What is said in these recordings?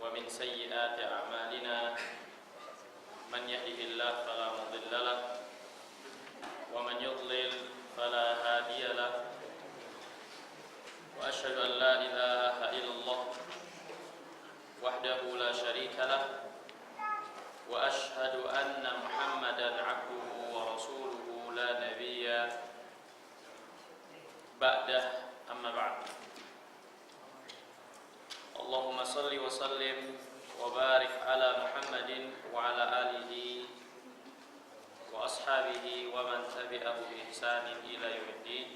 ومن سيئات أعمالنا من يهده الله فلا مضل له ومن يضلل فلا هادي له وأشهد أن لا إله إلا الله وحده لا شريك له وأشهد أن محمدا عبده ورسوله لا نبي بعده أما بعد اللهم صل وسلم وبارك على محمد وعلى آله وأصحابه ومن تبعه بإحسان إلى يوم الدين.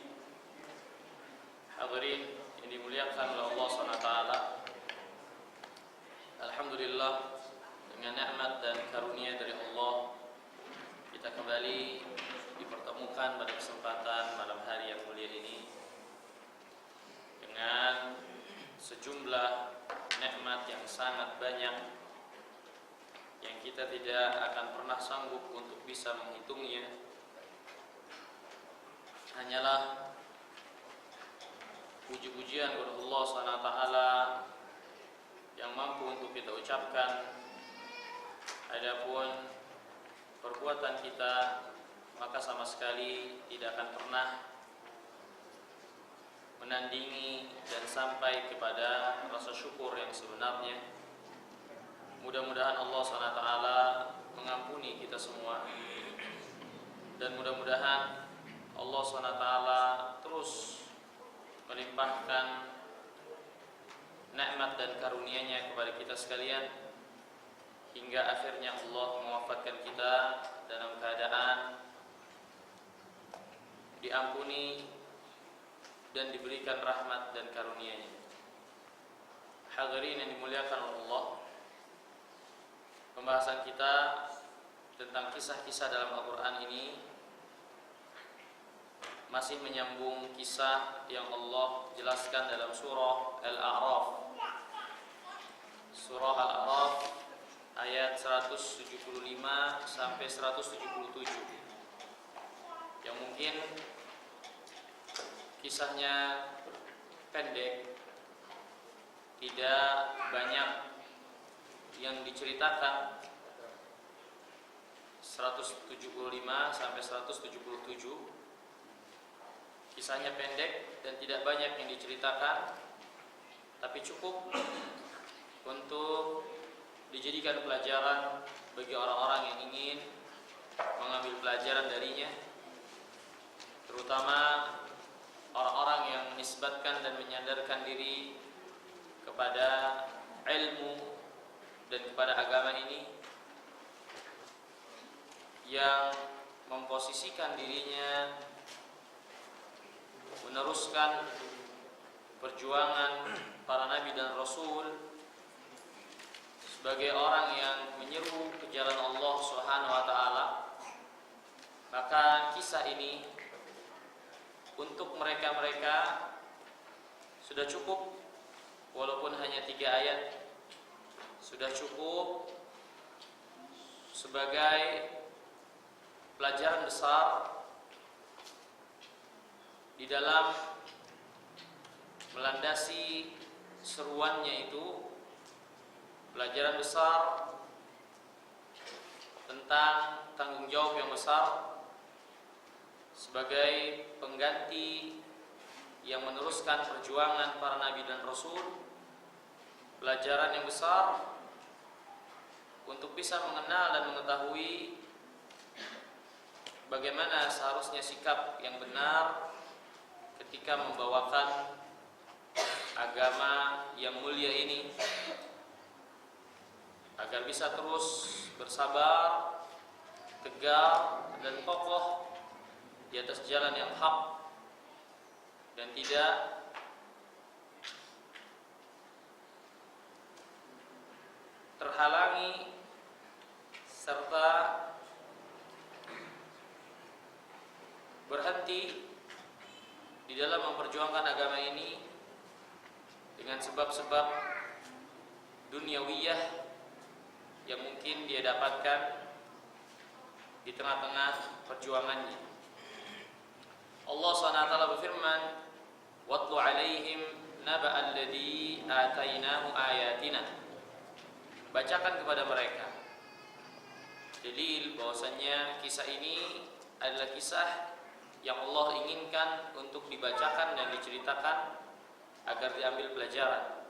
Hadirin yang dimuliakan oleh Allah SWT, alhamdulillah dengan nikmat dan karunia dari Allah kita kembali dipertemukan pada kesempatan malam hari yang mulia ini dengan sejumlah nikmat yang sangat banyak yang kita tidak akan pernah sanggup untuk bisa menghitungnya. Hanyalah puji-pujian kepada Allah SWT yang mampu untuk kita ucapkan. Adapun perbuatan kita maka sama sekali tidak akan pernah menandingi dan sampai kepada rasa syukur yang sebenarnya. Mudah-mudahan Allah SWT mengampuni kita semua, dan mudah-mudahan Allah SWT terus melimpahkan nikmat dan karunia-Nya kepada kita sekalian hingga akhirnya Allah mewafatkan kita dalam keadaan diampuni dan diberikan rahmat dan karunia-Nya. Hadirin yang dimuliakan oleh Allah, pembahasan kita tentang kisah-kisah dalam Al-Quran ini masih menyambung kisah yang Allah jelaskan dalam surah Al-A'raf. Surah Al-A'raf ayat 175 sampai 177, yang mungkin kisahnya pendek, tidak banyak yang diceritakan. 175 sampai 177 kisahnya pendek dan tidak banyak yang diceritakan, tapi cukup untuk dijadikan pelajaran bagi orang-orang yang ingin mengambil pelajaran darinya, terutama orang-orang yang menisbatkan dan menyandarkan diri kepada ilmu dan kepada agama ini, yang memposisikan dirinya meneruskan perjuangan para nabi dan rasul sebagai orang yang menyeru ke jalan Allah Subhanahu wa taala. Maka kisah ini untuk mereka-mereka sudah cukup, walaupun hanya 3 ayat, sudah cukup sebagai pelajaran besar di dalam melandasi seruannya itu, pelajaran besar tentang tanggung jawab yang besar sebagai pengganti yang meneruskan perjuangan para nabi dan rasul, pelajaran yang besar untuk bisa mengenal dan mengetahui bagaimana seharusnya sikap yang benar ketika membawakan agama yang mulia ini, agar bisa terus bersabar, tegar dan kokoh di atas jalan yang hak dan tidak terhalangi serta berhenti di dalam memperjuangkan agama ini dengan sebab-sebab duniawiyah yang mungkin dia dapatkan di tengah-tengah perjuangannya. Allah SWT berfirman, "Watlu 'alaihim naba'al ladzi atainahu ayatina." bacakan kepada mereka. Dalil bahwasannya kisah ini adalah kisah yang Allah inginkan untuk dibacakan dan diceritakan agar diambil pelajaran.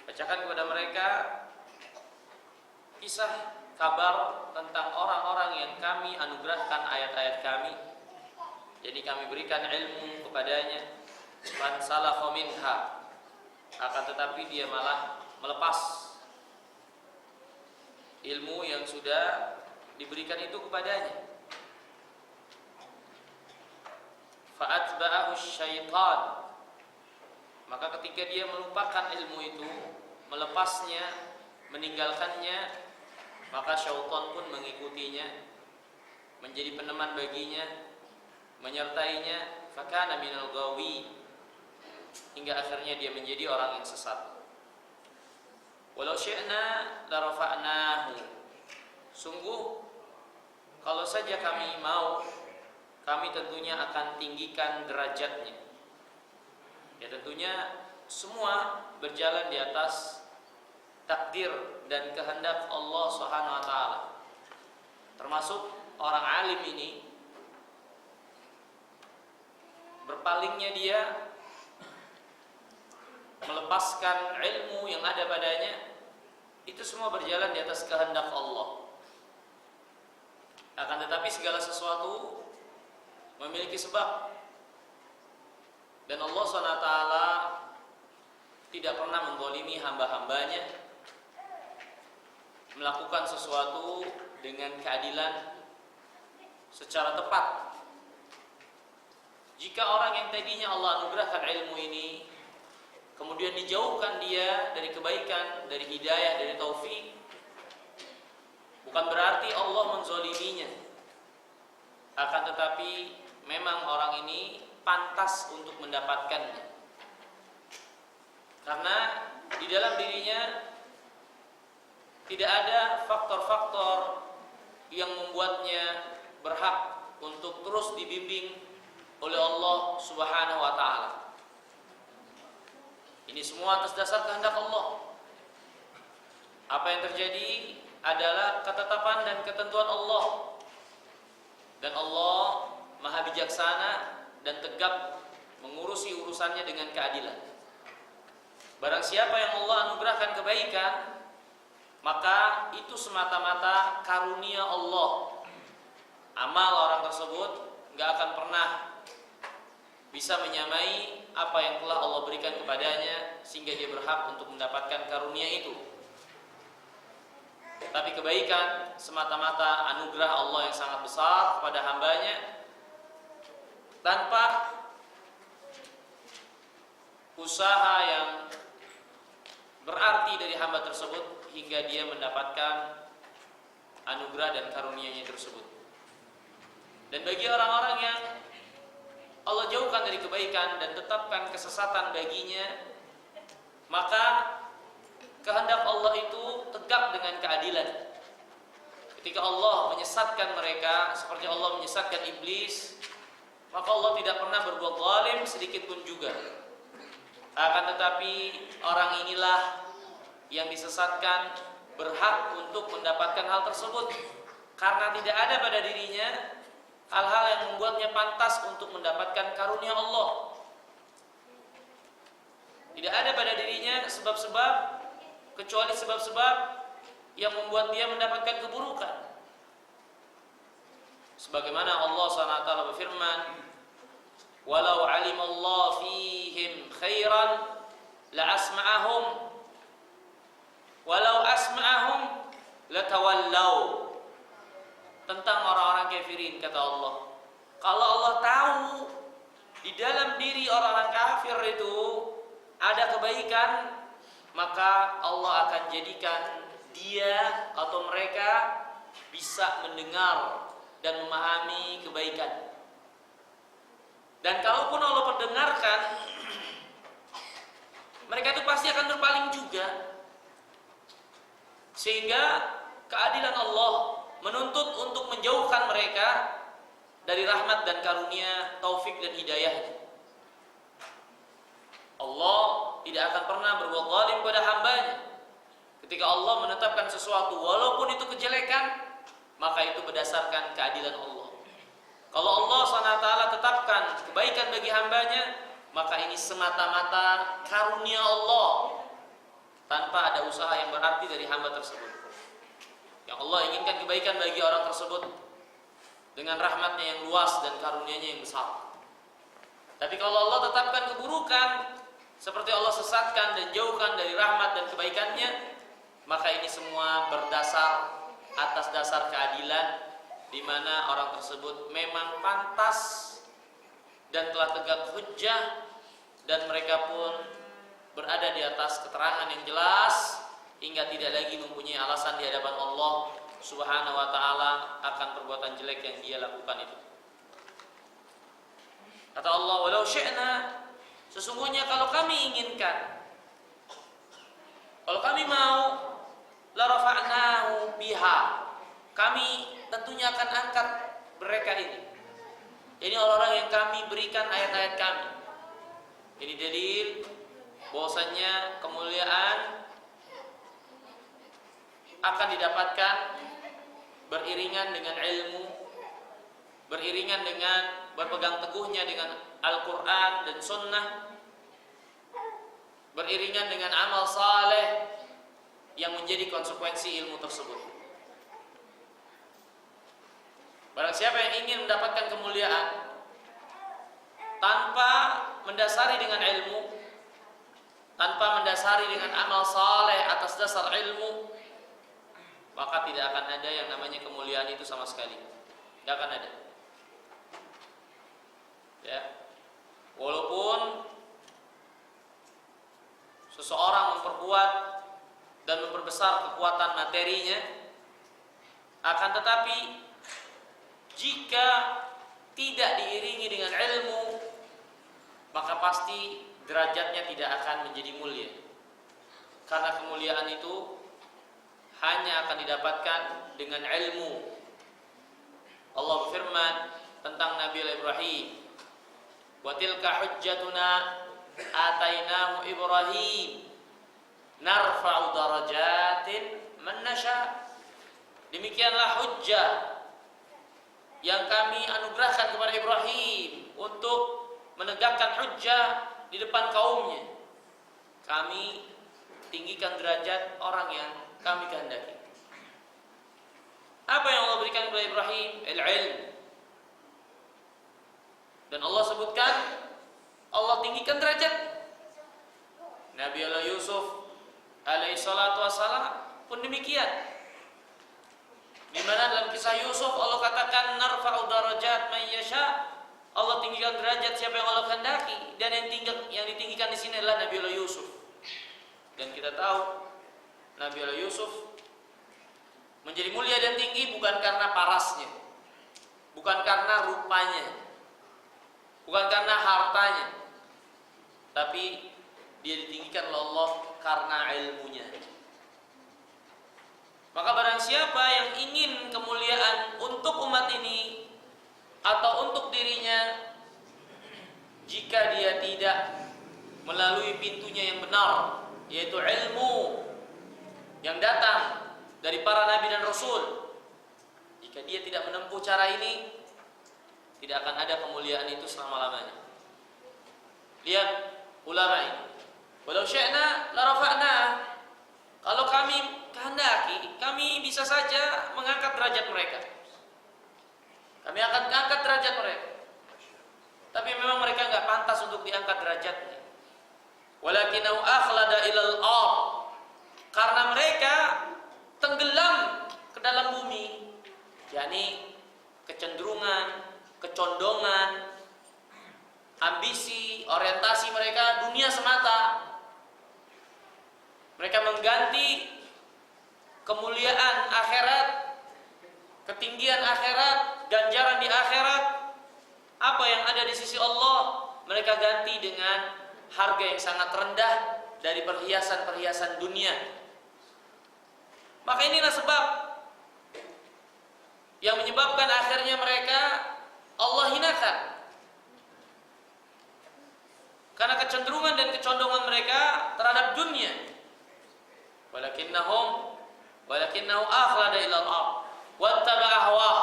Bacakan kepada mereka kisah kabar tentang orang-orang yang kami anugerahkan ayat-ayat kami, jadi kami berikan ilmu kepadanya. Man salakha minha, akan tetapi dia malah melepas ilmu yang sudah diberikan itu kepadanya. Fa'atba'ahu syaitan, maka ketika dia melupakan ilmu itu, melepasnya, meninggalkannya, maka syaitan pun mengikutinya, menjadi peneman baginya, menyertainya. Fakana minal ghawi, hingga akhirnya dia menjadi orang yang sesat. Walau syi'na la rafa'nahu, sungguh kalau saja kami mau, kami tentunya akan tinggikan derajatnya. Ya, tentunya semua berjalan di atas takdir dan kehendak Allah Subhanahu wa taala. Termasuk orang alim ini, berpalingnya dia, melepaskan ilmu yang ada padanya, itu semua berjalan di atas kehendak Allah. Akan tetapi segala sesuatu memiliki sebab, dan Allah SWT tidak pernah menzalimi hamba-hambanya, melakukan sesuatu dengan keadilan secara tepat. Jika orang yang tadinya Allah anugerahkan ilmu ini, kemudian dijauhkan dia dari kebaikan, dari hidayah, dari taufik, bukan berarti Allah menzaliminya. Akan tetapi memang orang ini pantas untuk mendapatkannya, karena di dalam dirinya tidak ada faktor-faktor yang membuatnya berhak untuk terus dibimbing oleh Allah Subhanahu wa taala. Ini semua atas dasar kehendak Allah. Apa yang terjadi adalah ketetapan dan ketentuan Allah, dan Allah Maha bijaksana dan tegak mengurusi urusannya dengan keadilan. Barang siapa yang Allah anugerahkan kebaikan, maka itu semata-mata karunia Allah. Amal orang tersebut gak akan pernah bisa menyamai apa yang telah Allah berikan kepadanya, sehingga dia berhak untuk mendapatkan karunia itu. Tapi kebaikan semata-mata anugerah Allah yang sangat besar kepada hambanya, tanpa usaha yang berarti dari hamba tersebut hingga dia mendapatkan anugerah dan karunia-Nya tersebut. Dan bagi orang-orang yang Allah jauhkan dari kebaikan dan tetapkan kesesatan baginya, maka kehendak Allah itu tegak dengan keadilan. Ketika Allah menyesatkan mereka seperti Allah menyesatkan iblis, maka Allah tidak pernah berbuat zalim sedikit pun juga. Akan tetapi orang inilah yang disesatkan berhak untuk mendapatkan hal tersebut, karena tidak ada pada dirinya hal-hal yang membuatnya pantas untuk mendapatkan karunia Allah. Tidak ada pada dirinya sebab-sebab kecuali sebab-sebab yang membuat dia mendapatkan keburukan. Sebagaimana Allah SWT berfirman, "Walau alimallahu fihim khairan la asma'ahum, walau asma'ahum latawallau." Tentang orang-orang kafirin, kata Allah, kalau Allah tahu di dalam diri orang-orang kafir itu ada kebaikan, maka Allah akan jadikan dia atau mereka bisa mendengar dan memahami kebaikan. Dan kalaupun Allah perdengarkan, mereka itu pasti akan berpaling juga. Sehingga keadilan Allah menuntut untuk menjauhkan mereka dari rahmat dan karunia, taufik dan hidayah. Allah tidak akan pernah berbuat zalim pada hambanya, Ketika Allah menetapkan sesuatu walaupun itu kejelekan, maka itu berdasarkan keadilan Allah. Kalau Allah SWT tetapkan kebaikan bagi hambanya, maka ini semata-mata karunia Allah, tanpa ada usaha yang berarti dari hamba tersebut. Yang Allah inginkan kebaikan bagi orang tersebut dengan rahmatnya yang luas dan karunia-Nya yang besar. Tapi kalau Allah tetapkan keburukan, seperti Allah sesatkan dan jauhkan dari rahmat dan kebaikannya, maka ini semua berdasar atas dasar keadilan, di mana orang tersebut memang pantas dan telah tegak hujjah, dan mereka pun berada di atas keterangan yang jelas hingga tidak lagi mempunyai alasan di hadapan Allah Subhanahu wa taala akan perbuatan jelek yang dia lakukan itu. Kata Allah, walau syi'na, sesungguhnya kalau kami inginkan, kalau kami mau, la rafa'nahu biha, kami tentunya akan angkat mereka ini. Ini orang-orang yang kami berikan ayat-ayat kami. Ini dalil bahwasanya kemuliaan akan didapatkan beriringan dengan ilmu, beriringan dengan berpegang teguhnya dengan Al-Quran dan Sunnah, beriringan dengan amal saleh yang menjadi konsekuensi ilmu tersebut. Barang siapa yang ingin mendapatkan kemuliaan tanpa mendasari dengan ilmu, tanpa mendasari dengan amal saleh atas dasar ilmu, maka tidak akan ada yang namanya kemuliaan itu sama sekali. Tidak akan ada. Ya. Walaupun seseorang memperkuat dan memperbesar kekuatan materinya, akan tetapi jika tidak diiringi dengan ilmu, maka pasti derajatnya tidak akan menjadi mulia. Karena kemuliaan itu hanya akan didapatkan dengan ilmu. Allah berfirman tentang Nabi Ibrahim, wa tilka hujjatuna atainahu Ibrahim narfa'u darajatin man nasha. Demikianlah hujjah yang kami anugerahkan kepada Ibrahim untuk menegakkan hujjah di depan kaumnya. Kami tinggikan derajat orang yang kami kehendaki. Apa yang Allah berikan kepada Ibrahim? Al-ilm. Dan Allah sebutkan Allah tinggikan derajat Nabi Allah Yusuf alaihi salatu wassalam pun demikian. Di mana dalam kisah Yusuf Allah katakan narfa'u darajat man yasha, Allah tinggikan derajat siapa yang Allah kehendaki, dan yang ditinggikan di sini adalah Nabi Allah Yusuf. Dan kita tahu Nabi Allah Yusuf menjadi mulia dan tinggi bukan karena parasnya, bukan karena rupanya, bukan karena hartanya, tapi dia ditinggikan oleh Allah karena ilmunya. Maka barang siapa yang ingin kemuliaan untuk umat ini atau untuk dirinya, jika dia tidak melalui pintunya yang benar, yaitu ilmu yang datang dari para nabi dan rasul, jika dia tidak menempuh cara ini, tidak akan ada kemuliaan itu selama-lamanya. Lihat ulama ini, walau syi'na la rafa'na, kalau kami kehendaki, kami bisa saja mengangkat derajat mereka. Kami akan angkat derajat mereka. Tapi memang mereka enggak pantas untuk diangkat derajatnya. Walakinau akhlada ilal ard, karena mereka tenggelam ke dalam bumi, yakni kecenderungan, kecondongan, ambisi, orientasi mereka dunia semata. Mereka mengganti kemuliaan akhirat, ketinggian akhirat, ganjaran di akhirat, apa yang ada di sisi Allah, mereka ganti dengan harga yang sangat rendah dari perhiasan-perhiasan dunia. Maka inilah sebab yang menyebabkan akhirnya mereka Allah hinakan, karena kecenderungan dan kecondongan mereka terhadap dunia. Walakinahu akhlada ila al-ard wattaba'a hawah,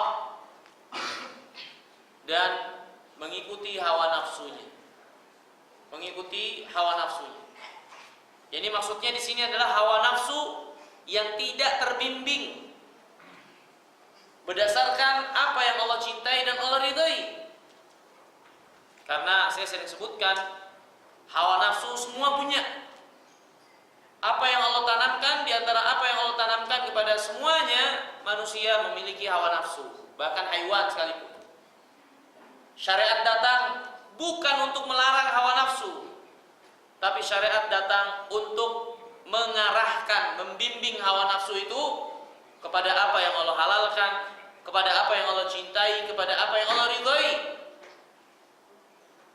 dan mengikuti hawa nafsunya. Jadi maksudnya di sini adalah hawa nafsu yang tidak terbimbing berdasarkan apa yang Allah cintai dan Allah ridhai. Karena saya sering sebutkan, hawa nafsu semua punya. Apa yang Allah tanamkan, di antara apa yang Allah tanamkan kepada semuanya, manusia memiliki hawa nafsu, bahkan haiwan sekalipun. Syariat datang bukan untuk melarang hawa nafsu, tapi syariat datang untuk mengarahkan, membimbing hawa nafsu itu kepada apa yang Allah halalkan, kepada apa yang Allah cintai, kepada apa yang Allah ridhai.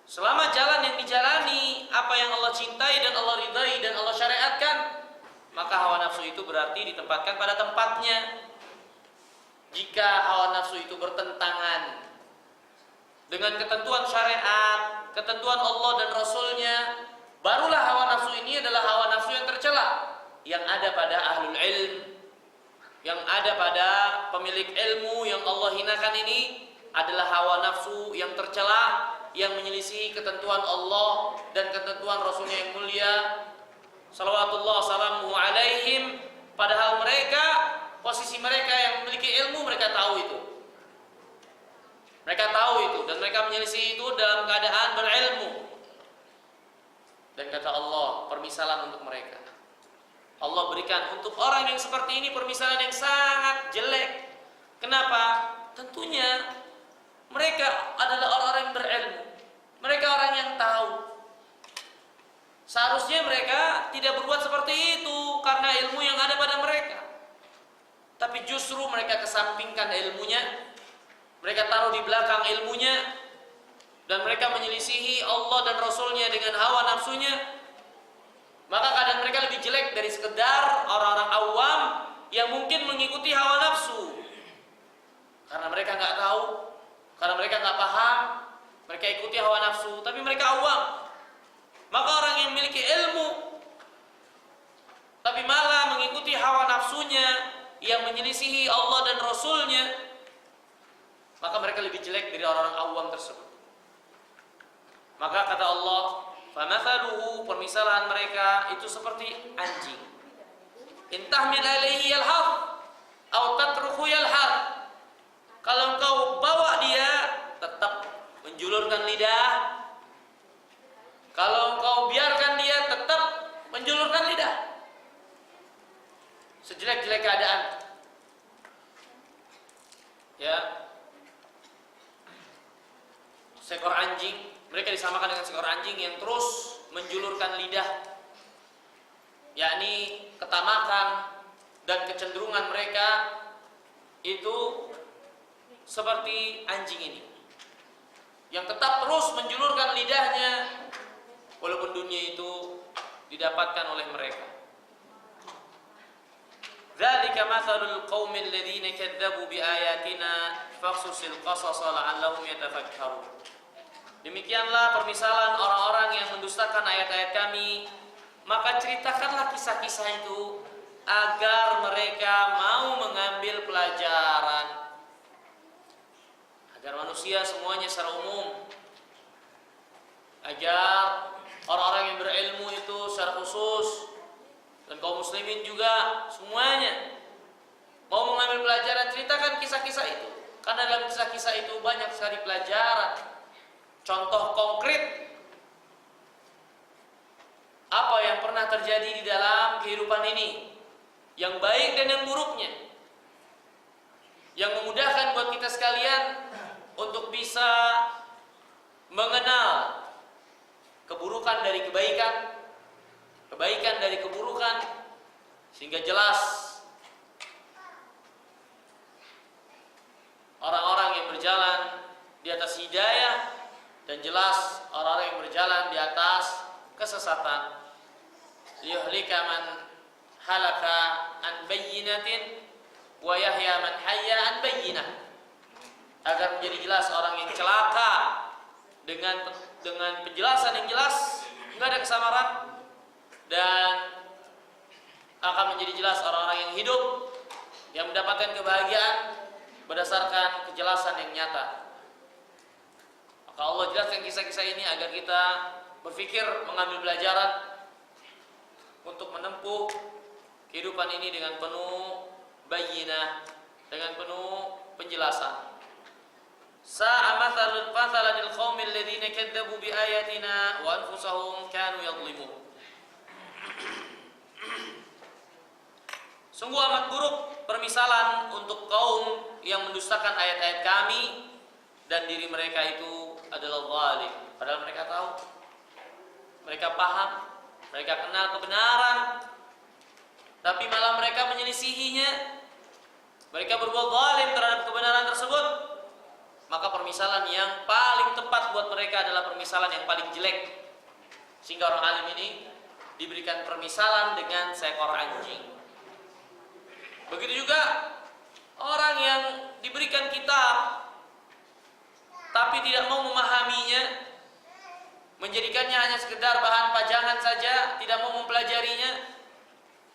Selama jalan yang dijalani apa yang Allah cintai dan Allah ridhai dan Allah syariatkan, maka hawa nafsu itu berarti ditempatkan pada tempatnya. Jika hawa nafsu itu bertentangan dengan ketentuan syariat, ketentuan Allah dan Rasulnya, barulah hawa nafsu ini adalah hawa nafsu yang tercela, yang ada pada ahlul ilm, yang ada pada pemilik ilmu yang Allah hinakan. Ini adalah hawa nafsu yang tercela, yang menyelisihi ketentuan Allah dan ketentuan Rasulnya yang mulia salawatullah salamuhu alaihim. Padahal mereka, posisi mereka yang memiliki ilmu, mereka tahu itu, dan mereka menyelisihi itu dalam keadaan berilmu. Dan kata Allah, permisalan untuk mereka, Allah berikan untuk orang yang seperti ini permisalan yang sangat jelek. Kenapa? Tentunya mereka adalah orang-orang yang berilmu, mereka orang yang tahu. Seharusnya mereka tidak berbuat seperti itu karena ilmu yang ada pada mereka. Tapi justru mereka kesampingkan ilmunya, mereka taruh di belakang ilmunya, dan mereka menyelisihi Allah dan Rasulnya dengan hawa nafsunya. Maka keadaan mereka lebih jelek dari sekedar orang-orang awam yang mungkin mengikuti hawa nafsu. Karena mereka nggak tahu, karena mereka nggak paham, mereka ikuti hawa nafsu, tapi mereka awam. Maka orang yang memiliki ilmu tapi malah mengikuti hawa nafsunya yang menyelisihi Allah dan Rasulnya, maka mereka lebih jelek dari orang-orang awam tersebut. Maka kata Allah, famathaluhu, permisalan mereka itu seperti anjing. In tahmil alaihi yalhaf aw tatruhu yalhaf. Kalau engkau bawa dia tetap menjulurkan lidah, kalau engkau biarkan dia tetap menjulurkan lidah. Sejelek-jelek keadaan, ya, seekor anjing, mereka disamakan dengan seekor anjing yang terus menjulurkan lidah, yakni ketamakan dan kecenderungan mereka itu seperti anjing ini, yang tetap terus menjulurkan lidahnya walaupun dunia itu didapatkan oleh mereka. Dzalika mathalul qaumil ladzina kadzdzabu biayatina faqsusil qasasa la'allahum yatafakkarun. Demikianlah permisalan orang-orang yang mendustakan ayat-ayat kami, maka ceritakanlah kisah-kisah itu agar mereka mau mengambil pelajaran. Agar manusia semuanya secara umum, agar orang-orang yang berilmu itu secara khusus, dan kaum muslimin juga semuanya mau mengambil pelajaran. Ceritakan kisah-kisah itu, karena dalam kisah-kisah itu banyak sekali pelajaran, contoh konkret apa yang pernah terjadi di dalam kehidupan ini, yang baik dan yang buruknya, yang memudahkan buat kita sekalian untuk bisa mengenal keburukan dari kebaikan, kebaikan dari keburukan, sehingga jelas orang-orang yang berjalan di atas hidayah dan jelas orang-orang yang berjalan di atas kesesatan. Liyuhlika man halaka an bayyinatin wa yahya man hayya an bayyinah. Agar menjadi jelas orang yang celaka dengan penjelasan yang jelas, enggak ada kesamaran, dan akan menjadi jelas orang-orang yang hidup, yang mendapatkan kebahagiaan berdasarkan kejelasan yang nyata. Maka Allah jelaskan kisah-kisah ini agar kita berpikir mengambil pelajaran untuk menempuh kehidupan ini dengan penuh bayyinah, dengan penuh penjelasan. Sa'a mathalan lil qaumil ladzina kadzdzabu bi ayatina wa anfusahum kanu yadhlimun. Sungguh amat buruk permisalan untuk kaum yang mendustakan ayat-ayat kami dan diri mereka itu adalah zalim. Padahal mereka tahu, mereka paham, mereka kenal kebenaran, tapi malah mereka menyelisihinya. Mereka berbuat zalim terhadap kebenaran tersebut. Maka permisalan yang paling tepat buat mereka adalah permisalan yang paling jelek. Sehingga orang alim ini diberikan permisalan dengan seekor anjing. Begitu juga orang yang diberikan kitab tapi tidak mau memahaminya, menjadikannya hanya sekedar bahan pajangan saja, tidak mau mempelajarinya,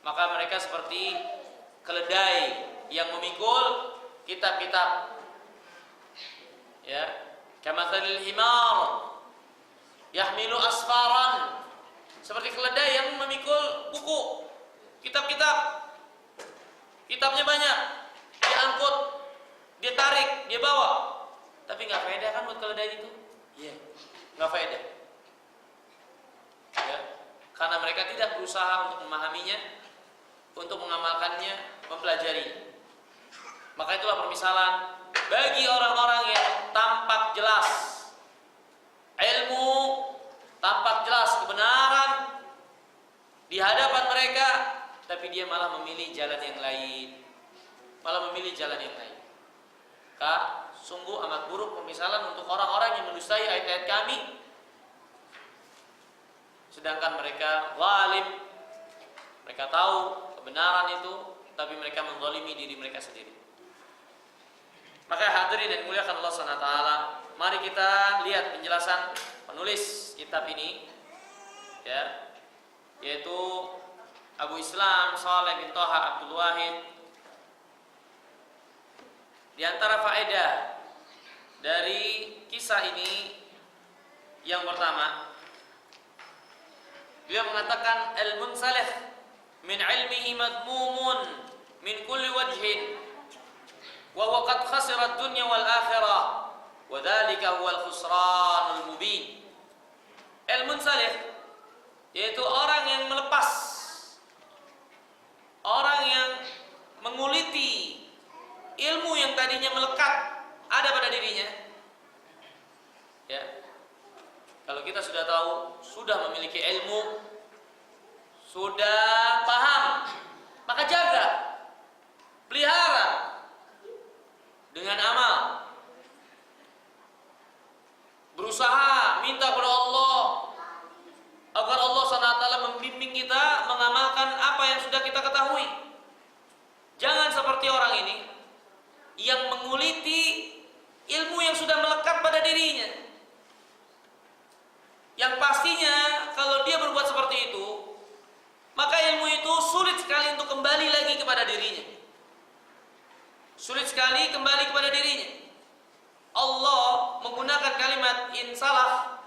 maka mereka seperti keledai yang memikul kitab-kitab. Ya, kamathalil himar yahmilu asfaran, seperti keledai yang memikul buku, kitab-kitab. Kitabnya banyak, dia angkut, dia tarik, dia bawa, tapi nggak faedah kan buat keledai itu? Iya, nggak faedah. Ya, karena mereka tidak berusaha untuk memahaminya, untuk mengamalkannya, mempelajari. Maka itulah permisalan bagi orang-orang yang tampak jelas ilmu, tampak jelas kebenaran di hadapan mereka, tapi dia malah memilih jalan yang lain. Maka sungguh amat buruk permisalan untuk orang-orang yang mendustai ayat-ayat kami, sedangkan mereka zalim. Mereka tahu kebenaran itu, tapi mereka menzalimi diri mereka sendiri. Maka hadirin dan muliakan Allah SWT, mari kita lihat penjelasan penulis kitab ini, ya, yaitu Abu Islam Shalih bin Thaha Abdul Wahid. Di antara faedah dari kisah ini yang pertama, dia mengatakan al-munsalih min ilmihi madmumun min kulli wajhin wa huwa qad khasira ad-dunya wal akhirah wa dzalika huwa al-khusranul mubin. Al-munsalih yaitu orang yang melepas, orang yang menguliti ilmu yang tadinya melekat ada pada dirinya. Ya. Kalau kita sudah tahu, sudah memiliki ilmu, sudah paham, maka jaga, pelihara dengan amal. Berusaha minta kepada Allah agar Allah SWT membimbing kita mengamalkan apa yang sudah kita ketahui. Jangan seperti orang ini yang menguliti ilmu yang sudah melekat pada dirinya, yang pastinya kalau dia berbuat seperti itu, maka ilmu itu sulit sekali untuk kembali lagi kepada dirinya. Sulit sekali kembali kepada dirinya. Allah menggunakan kalimat insalah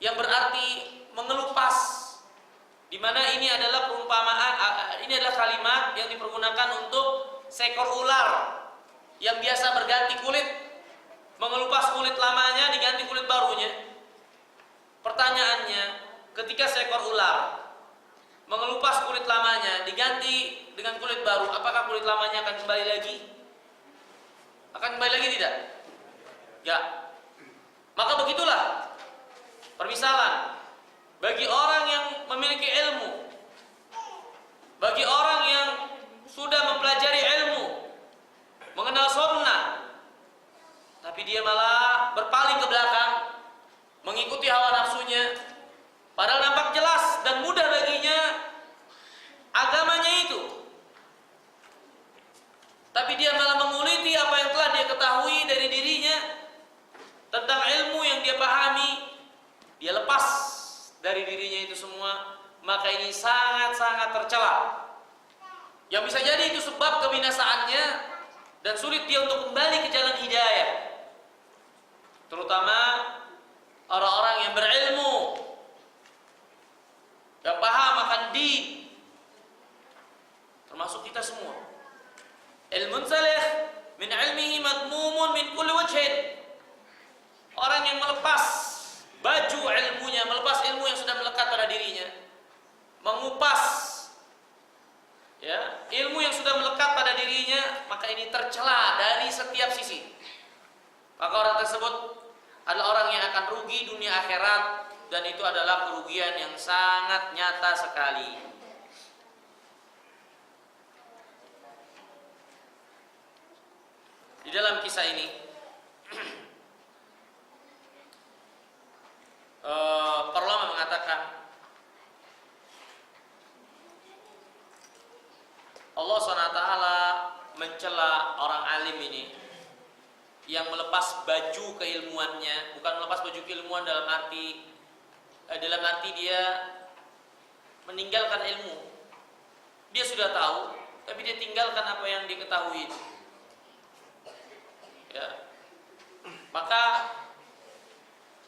yang berarti mengelupas, di mana ini adalah perumpamaan, ini adalah kalimat yang dipergunakan untuk seekor ular yang biasa berganti kulit, mengelupas kulit lamanya diganti kulit barunya. Pertanyaannya, ketika seekor ular mengelupas kulit lamanya diganti dengan kulit baru, apakah kulit lamanya akan kembali lagi? Akan kembali lagi tidak? Ya. Maka begitulah permisalan bagi orang yang memiliki ilmu, bagi orang yang sudah mempelajari ilmu, mengenal sunnah, tapi dia malah berpaling ke belakang, mengikuti hawa nafsunya, padahal nampak jelas dan mudah baginya agamanya itu, tapi dia malah menguliti apa yang telah dia ketahui dari dirinya tentang ilmu yang dia pahami, dia lepas dari dirinya itu semua. Maka ini sangat-sangat tercela, yang bisa jadi itu sebab kebinasaannya dan sulit dia untuk kembali ke jalan hidayah. Terutama orang-orang yang berilmu, yang paham akan din, termasuk kita semua. Al-munsalih min ilmihi madmumun min kulli wajhin. Orang yang melepas baju ilmunya, melepas ilmu yang sudah melekat pada dirinya, mengupas ya, ilmu yang sudah melekat pada dirinya, maka ini tercela dari setiap sisi. Maka orang tersebut adalah orang yang akan rugi dunia akhirat, dan itu adalah kerugian yang sangat nyata sekali. Di dalam kisah ini para ulama mengatakan Allah SWT mencela orang alim ini yang melepas baju keilmuannya, bukan melepas baju keilmuan dalam arti dia meninggalkan ilmu. Dia sudah tahu, tapi dia tinggalkan apa yang diketahui. Ya. Maka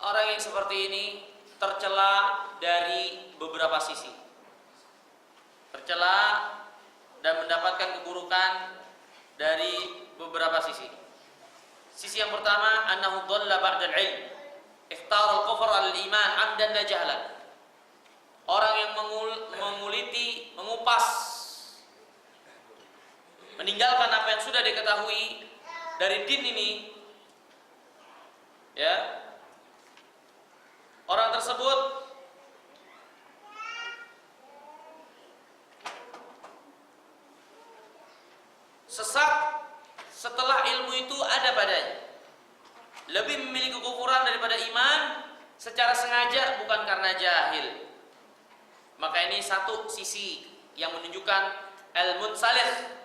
orang yang seperti ini tercela dari beberapa sisi. Tercela dan mendapatkan keburukan dari beberapa sisi. Sisi yang pertama, annahu dhalla ba'da al-'ilm, ikhtara al-kufr al-iman 'amdan la jahlan. Orang yang menguliti, mengupas, meninggalkan apa yang sudah diketahui dari din ini, ya, orang tersebut sesat setelah ilmu itu ada padanya, lebih memiliki kekufuran daripada iman secara sengaja, bukan karena jahil. Maka ini satu sisi yang menunjukkan al-munsalih.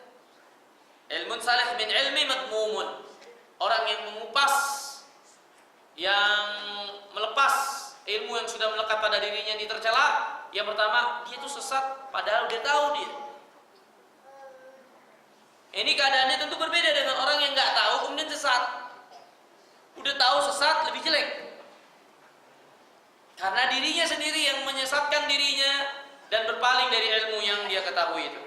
Al-munsalih min ilmi madmumun. Orang yang mengupas, yang melepas ilmu yang sudah melekat pada dirinya ditercela. Yang pertama, dia itu sesat padahal dia tahu dia. Ini keadaannya tentu berbeda dengan orang yang nggak tahu kemudian sesat. Udah tahu sesat lebih jelek, karena dirinya sendiri yang menyesatkan dirinya dan berpaling dari ilmu yang dia ketahui itu.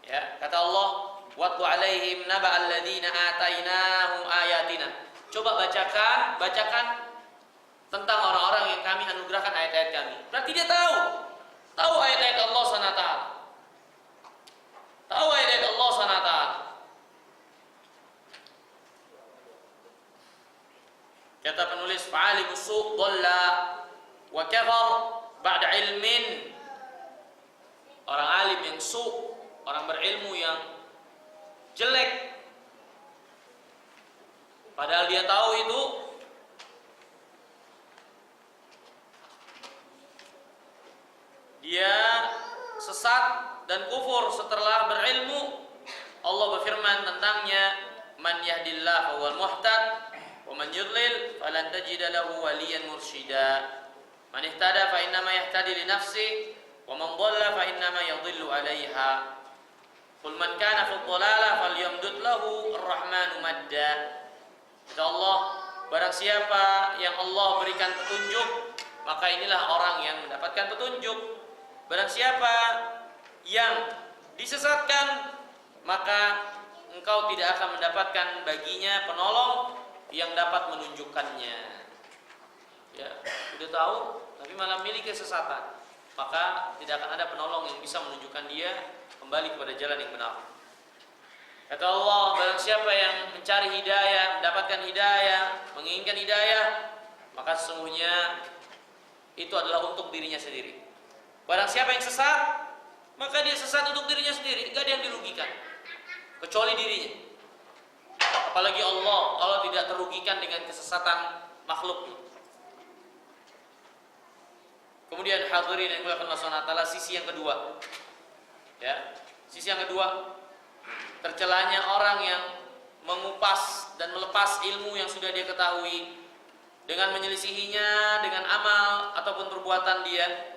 Ya, kata Allah, "Watlu 'alaihim naba'al ladzina atainahum ayatina." Coba bacakan tentang orang-orang yang kami anugerahkan ayat-ayat kami. Berarti dia tahu ayat-ayat Allah SWT. Tahu ayat-ayat Allah SWT. Kata penulis, fa'alimu su' dhalla wa kafar ba'da ilmin. Orang alim yang orang berilmu yang jelek, padahal dia tahu itu, dia sesat dan kufur setelah berilmu. Allah berfirman tentangnya, man yahdillahu fahuwal muhtad wa man yudlil falan tajida lahu waliyan mursyida. Man ihtada fa innama yahtadi li nafsihi wa man dhalla fa innama yadhillu 'alaiha. Qul man kana fi dhalalah falyamdud lahu ar-rahmanu madda. Kata Allah, barang siapa yang Allah berikan petunjuk, maka inilah orang yang mendapatkan petunjuk. Barang siapa yang disesatkan, maka engkau tidak akan mendapatkan baginya penolong yang dapat menunjukkannya. Ya, sudah tahu tapi malah miliki kesesatan, maka tidak akan ada penolong yang bisa menunjukkan dia kembali kepada jalan yang benar. Kata Allah, barang siapa yang mencari hidayah, mendapatkan hidayah, menginginkan hidayah, maka sesungguhnya itu adalah untuk dirinya sendiri. Barang siapa yang sesat, maka dia sesat untuk dirinya sendiri, tidak ada yang dirugikan kecuali dirinya. Apalagi Allah tidak terugikan dengan kesesatan makhluknya. Kemudian hadirin yang dimuliakan Allah Subhanahu wa taala, sisi yang kedua. Ya, sisi yang kedua, tercelanya orang yang mengupas dan melepas ilmu yang sudah dia ketahui dengan menyelisihinya dengan amal ataupun perbuatan dia.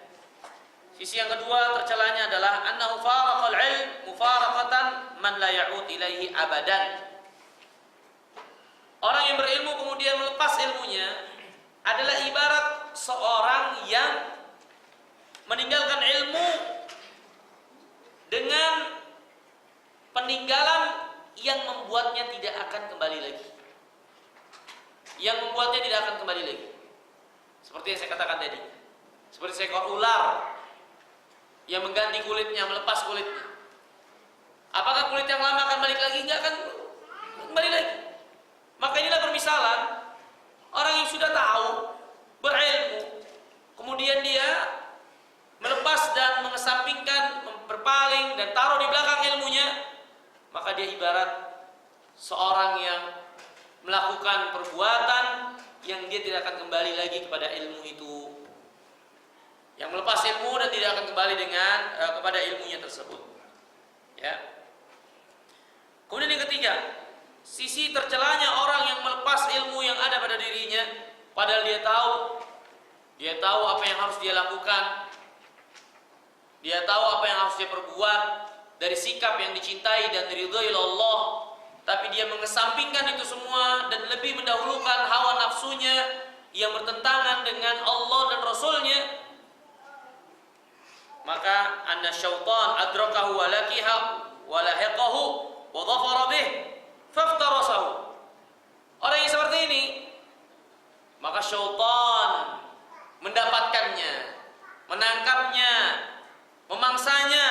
Sisi yang kedua tercelanya adalah annahu faraqal ilm mufaraqatan man la ya'ud ilaihi abadan. Orang yang berilmu kemudian melepas ilmunya adalah ibarat seorang yang meninggalkan ilmu dengan peninggalan yang membuatnya tidak akan kembali lagi. Yang membuatnya tidak akan kembali lagi. Seperti yang saya katakan tadi. Seperti seekor ular yang mengganti kulitnya, melepas kulitnya. Apakah kulit yang lama akan balik lagi? Enggak akan kembali lagi. Maka inilah permisalan orang yang sudah tahu, berilmu, kemudian dia melepas dan mengesampingkan, berpaling dan taruh di belakang ilmunya, maka dia ibarat seorang yang melakukan perbuatan yang dia tidak akan kembali lagi kepada ilmu itu. Yang melepas ilmu dan tidak akan kembali dengan kepada ilmunya tersebut. Ya. Kemudian yang ketiga, sisi tercelanya orang yang melepas ilmu yang ada pada dirinya, padahal dia tahu apa yang harus dia lakukan, dia tahu apa yang harus dia perbuat dari sikap yang dicintai dan diridhai oleh Allah, tapi dia mengesampingkan itu semua dan lebih mendahulukan hawa nafsunya yang bertentangan dengan Allah dan Rasulnya. Maka anna syaitan adrakahu walakiha walahiqahu wa dhafara bih faftarasahu. Orang yang seperti ini, maka syaitan mendapatkannya, menangkapnya, memangsanya,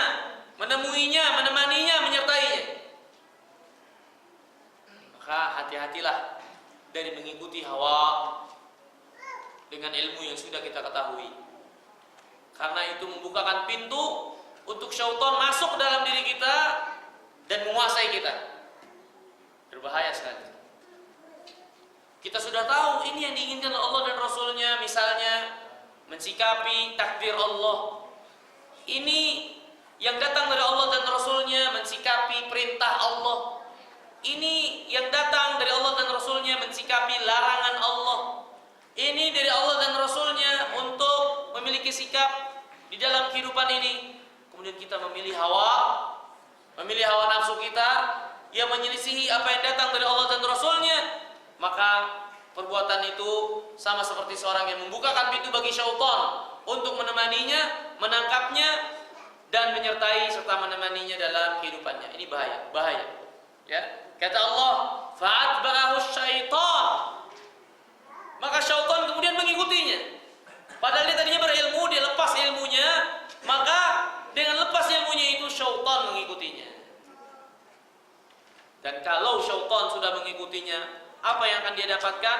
menemuinya, menemaninya, menyertainya. Maka hati-hatilah dari mengikuti hawa dengan ilmu yang sudah kita ketahui. Karena itu membukakan pintu untuk syaitan masuk dalam diri kita dan menguasai kita. Berbahaya sekali. Kita sudah tahu ini yang diinginkan Allah dan Rasulnya, misalnya mensikapi takdir Allah. Ini yang datang dari Allah dan Rasulnya, mensikapi perintah Allah. Ini yang datang dari Allah dan Rasulnya, mensikapi larangan Allah. Ini dari Allah dan Rasulnya untuk memiliki sikap di dalam kehidupan ini. Kemudian kita memilih hawa nafsu kita yang menyelisihi apa yang datang dari Allah dan Rasulnya, maka perbuatan itu sama seperti seorang yang membukakan pintu bagi syaitan untuk menemaninya, menangkapnya dan menyertai serta menemaninya dalam kehidupannya. Ini bahaya. Ya, kata Allah, fa'atba'ahu syaitan. Maka syaitan kemudian mengikutinya. Padahal dia tadinya berilmu, dia lepas ilmunya, maka dengan lepas ilmunya itu syaitan mengikutinya. Dan kalau syaitan sudah mengikutinya, apa yang akan dia dapatkan?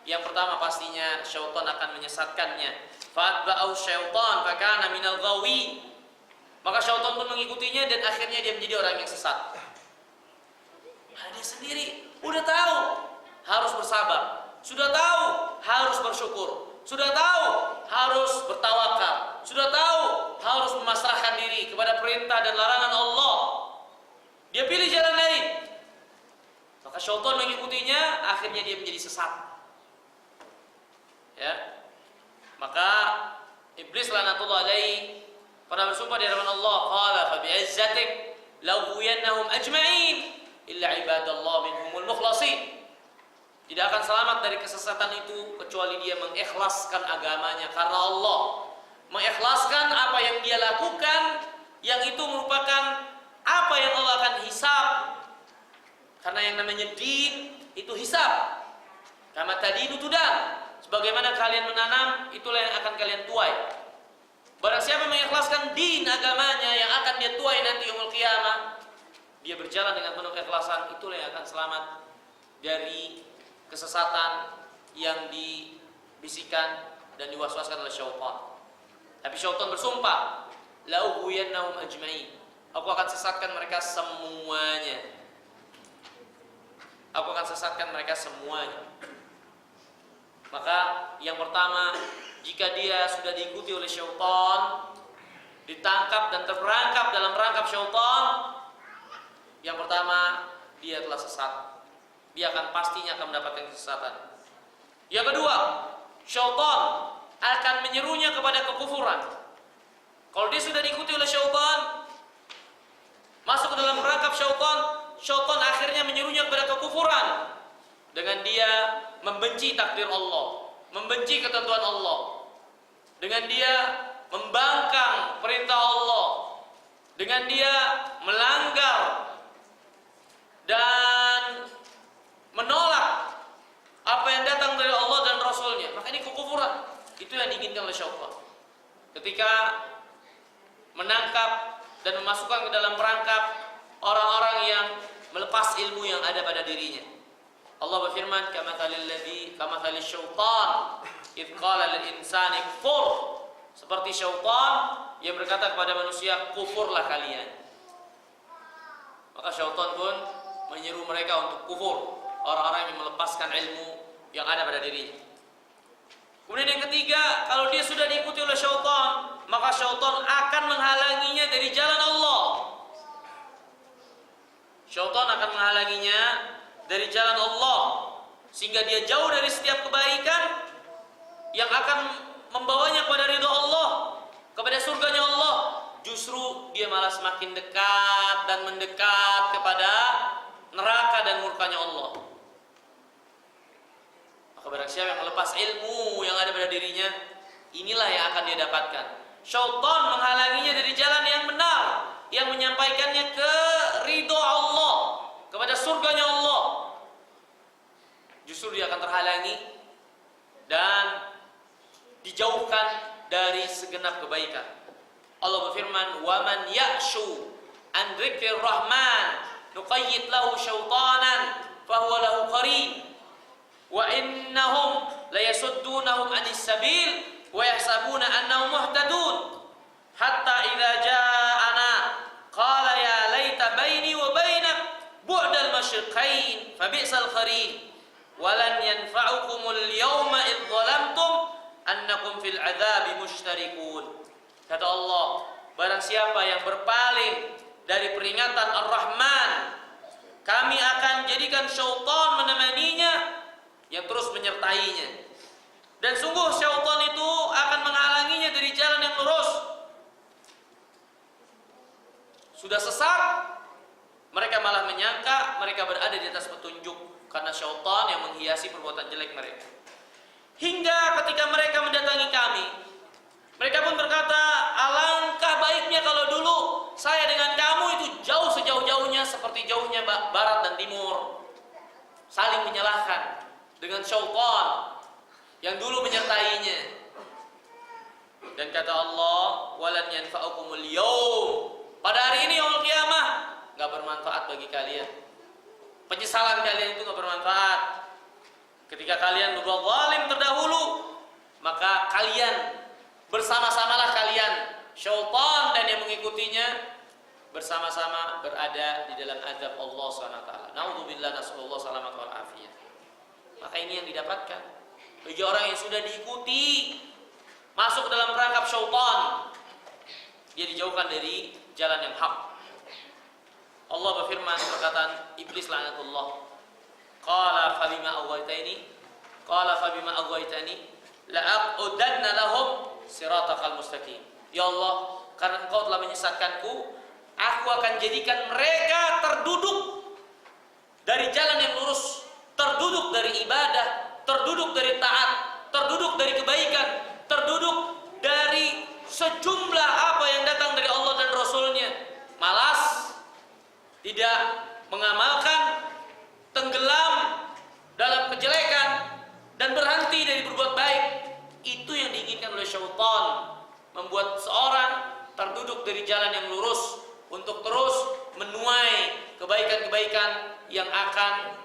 Yang pertama pastinya syaitan akan menyesatkannya. Fa'atba'ahu syaitan fakana minal ghawi. Maka syaitan pun mengikutinya dan akhirnya dia menjadi orang yang sesat. Dia sendiri udah tahu harus bersabar, sudah tahu harus bersyukur, sudah tahu harus bertawakal, sudah tahu harus memasrahkan diri kepada perintah dan larangan Allah. Dia pilih jalan lain. Maka syaitan mengikutinya, akhirnya dia menjadi sesat. Ya. Maka iblis laknatullah alaihi pernah bersumpah di hadapan Allah, qala fa bi'izzatik laghwiyannahum ajma'in illa ibadallah minhumul mukhlasin. Tidak akan selamat dari kesesatan itu kecuali dia mengikhlaskan agamanya karena Allah. Mengikhlaskan apa yang dia lakukan, yang itu merupakan apa yang Allah akan hisab. Karena yang namanya din itu hisab. Kama tadinu tudan. Sebagaimana kalian menanam, itulah yang akan kalian tuai. Barang siapa mengikhlaskan din agamanya yang akan dia tuai nanti yaumul qiyamah, dia berjalan dengan penuh keikhlasan, itulah yang akan selamat dari kesesatan yang dibisikkan dan diwaswaskan oleh syaitan. Tapi syaitan bersumpah, la'ughwiyannahum ajma'in. Aku akan sesatkan mereka semuanya. Aku akan sesatkan mereka semuanya. Maka yang pertama, jika dia sudah diikuti oleh syaitan, ditangkap dan terperangkap dalam perangkap syaitan, yang pertama dia telah sesat. Dia akan pastinya akan mendapatkan kesesatan. Yang kedua, syaitan akan menyerunya kepada kekufuran. Kalau dia sudah diikuti oleh syaitan, masuk ke dalam perangkap syaitan, syaitan akhirnya menyuruhnya kepada kekufuran dengan dia membenci takdir Allah, membenci ketentuan Allah, dengan dia membangkang perintah Allah, dengan dia melanggar dan menolak apa yang datang dari Allah dan Rasulnya, maka ini kekufuran. Itu yang diinginkan oleh syaitan. Ketika menangkap dan memasukkan ke dalam perangkap orang-orang yang melepas ilmu yang ada pada dirinya. Allah berfirman, kamathalil syaitan idh qala lil insani kfur. Seperti syaitan yang berkata kepada manusia, kufurlah kalian. Maka syaitan pun menyeru mereka untuk kufur, orang-orang yang melepaskan ilmu yang ada pada dirinya. Kemudian yang ketiga, kalau dia sudah diikuti oleh syaitan, maka syaitan akan menghalanginya dari jalan Allah. Syaitan akan menghalanginya dari jalan Allah, sehingga dia jauh dari setiap kebaikan yang akan membawanya kepada ridha Allah, kepada surganya Allah. Justru dia malah semakin dekat dan mendekat kepada neraka dan murkanya Allah. Maka barang siapa yang melepas ilmu yang ada pada dirinya, inilah yang akan dia dapatkan. Syaitan menghalanginya dari jalan yang benar, yang menyampaikannya ke ridha Allah, kepada surganya Allah. Justru dia akan terhalangi dan dijauhkan dari segenap kebaikan. Allah berfirman, "Wa man ya'shu an dzikrir rahman nuqayyid lahu syaitanan fahuwa lahu qarin wa innahum la yasuddunahum 'anis sabil wa yahsabuna annahum muhtadun hatta idza ja'ana qala ya laita baini wa bainak bu'dal masyriqain fa bi'sal qarin wa lan yanfa'ukumul yawma idh dhalamtum annakum fil 'adzabi mushtarikun." Kata Allah, barang siapa yang berpaling dari peringatan Ar-Rahman, kami akan jadikan syaitan menemaninya yang terus menyertainya. Dan sungguh syaitan itu akan menghalanginya dari jalan yang lurus. Sudah sesat, mereka malah menyangka mereka berada di atas petunjuk karena syaitan yang menghiasi perbuatan jelek mereka. Hingga ketika mereka mendatangi kami, mereka pun berkata, alangkah baiknya kalau dulu saya dengan kamu itu jauh sejauh-jauhnya seperti jauhnya barat dan timur. Saling menyalahkan dengan syaitan yang dulu menyertainya. Dan kata Allah, walan yanfa'ukumul yaum. Pada hari ini yaumul qiyamah enggak bermanfaat bagi kalian. Penyesalan kalian itu enggak bermanfaat. Ketika kalian berbuat zalim terdahulu, maka kalian bersama-samalah kalian, syaitan dan yang mengikutinya bersama-sama berada di dalam azab Allah SWT. Na'udzubillah, nasallallahu salamat wal afiyah. Maka ini yang didapatkan bagi orang yang sudah diikuti masuk ke dalam perangkap syaitan, dia dijauhkan dari jalan yang hak. Allah berfirman perkataan iblis laknatullah, qala fabima aghwaytani la'aqudanna lahum siratakal mustaqim. Ya Allah, karena Engkau telah menyesatkanku, aku akan jadikan mereka terduduk dari jalan yang lurus, terduduk dari ibadah, terduduk dari taat, terduduk dari kebaikan, terduduk dari sejumlah apa yang datang dari Allah dan Rasulnya. Malas, tidak mengamalkan, tenggelam dalam kejelekan dan berhenti dari berbuat baik. Itu yang diinginkan oleh syaitan, membuat seorang terduduk dari jalan yang lurus untuk terus menuai kebaikan-kebaikan yang akan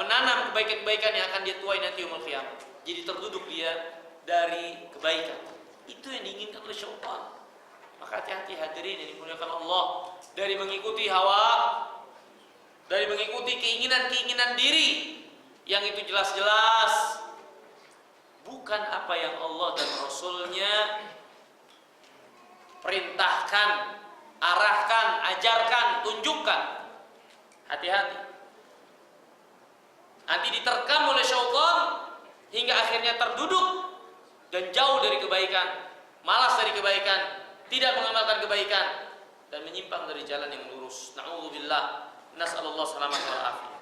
menanam kebaikan-kebaikan yang akan dia tuai nanti yaumul qiyamah. Jadi terduduk dia dari kebaikan. Itu yang diinginkan oleh syaitan. Maka hati-hati hadirin yang dimuliakan Allah, dari mengikuti hawa, dari mengikuti keinginan-keinginan diri yang itu jelas-jelas bukan apa yang Allah dan Rasulnya perintahkan, arahkan, ajarkan, tunjukkan. Hati-hati. Nanti diterkam oleh syaitan hingga akhirnya terduduk dan jauh dari kebaikan, malas dari kebaikan, tidak mengamalkan kebaikan dan menyimpang dari jalan yang lurus. Na'udzubillah, nas'alullah salamat wal afiyah.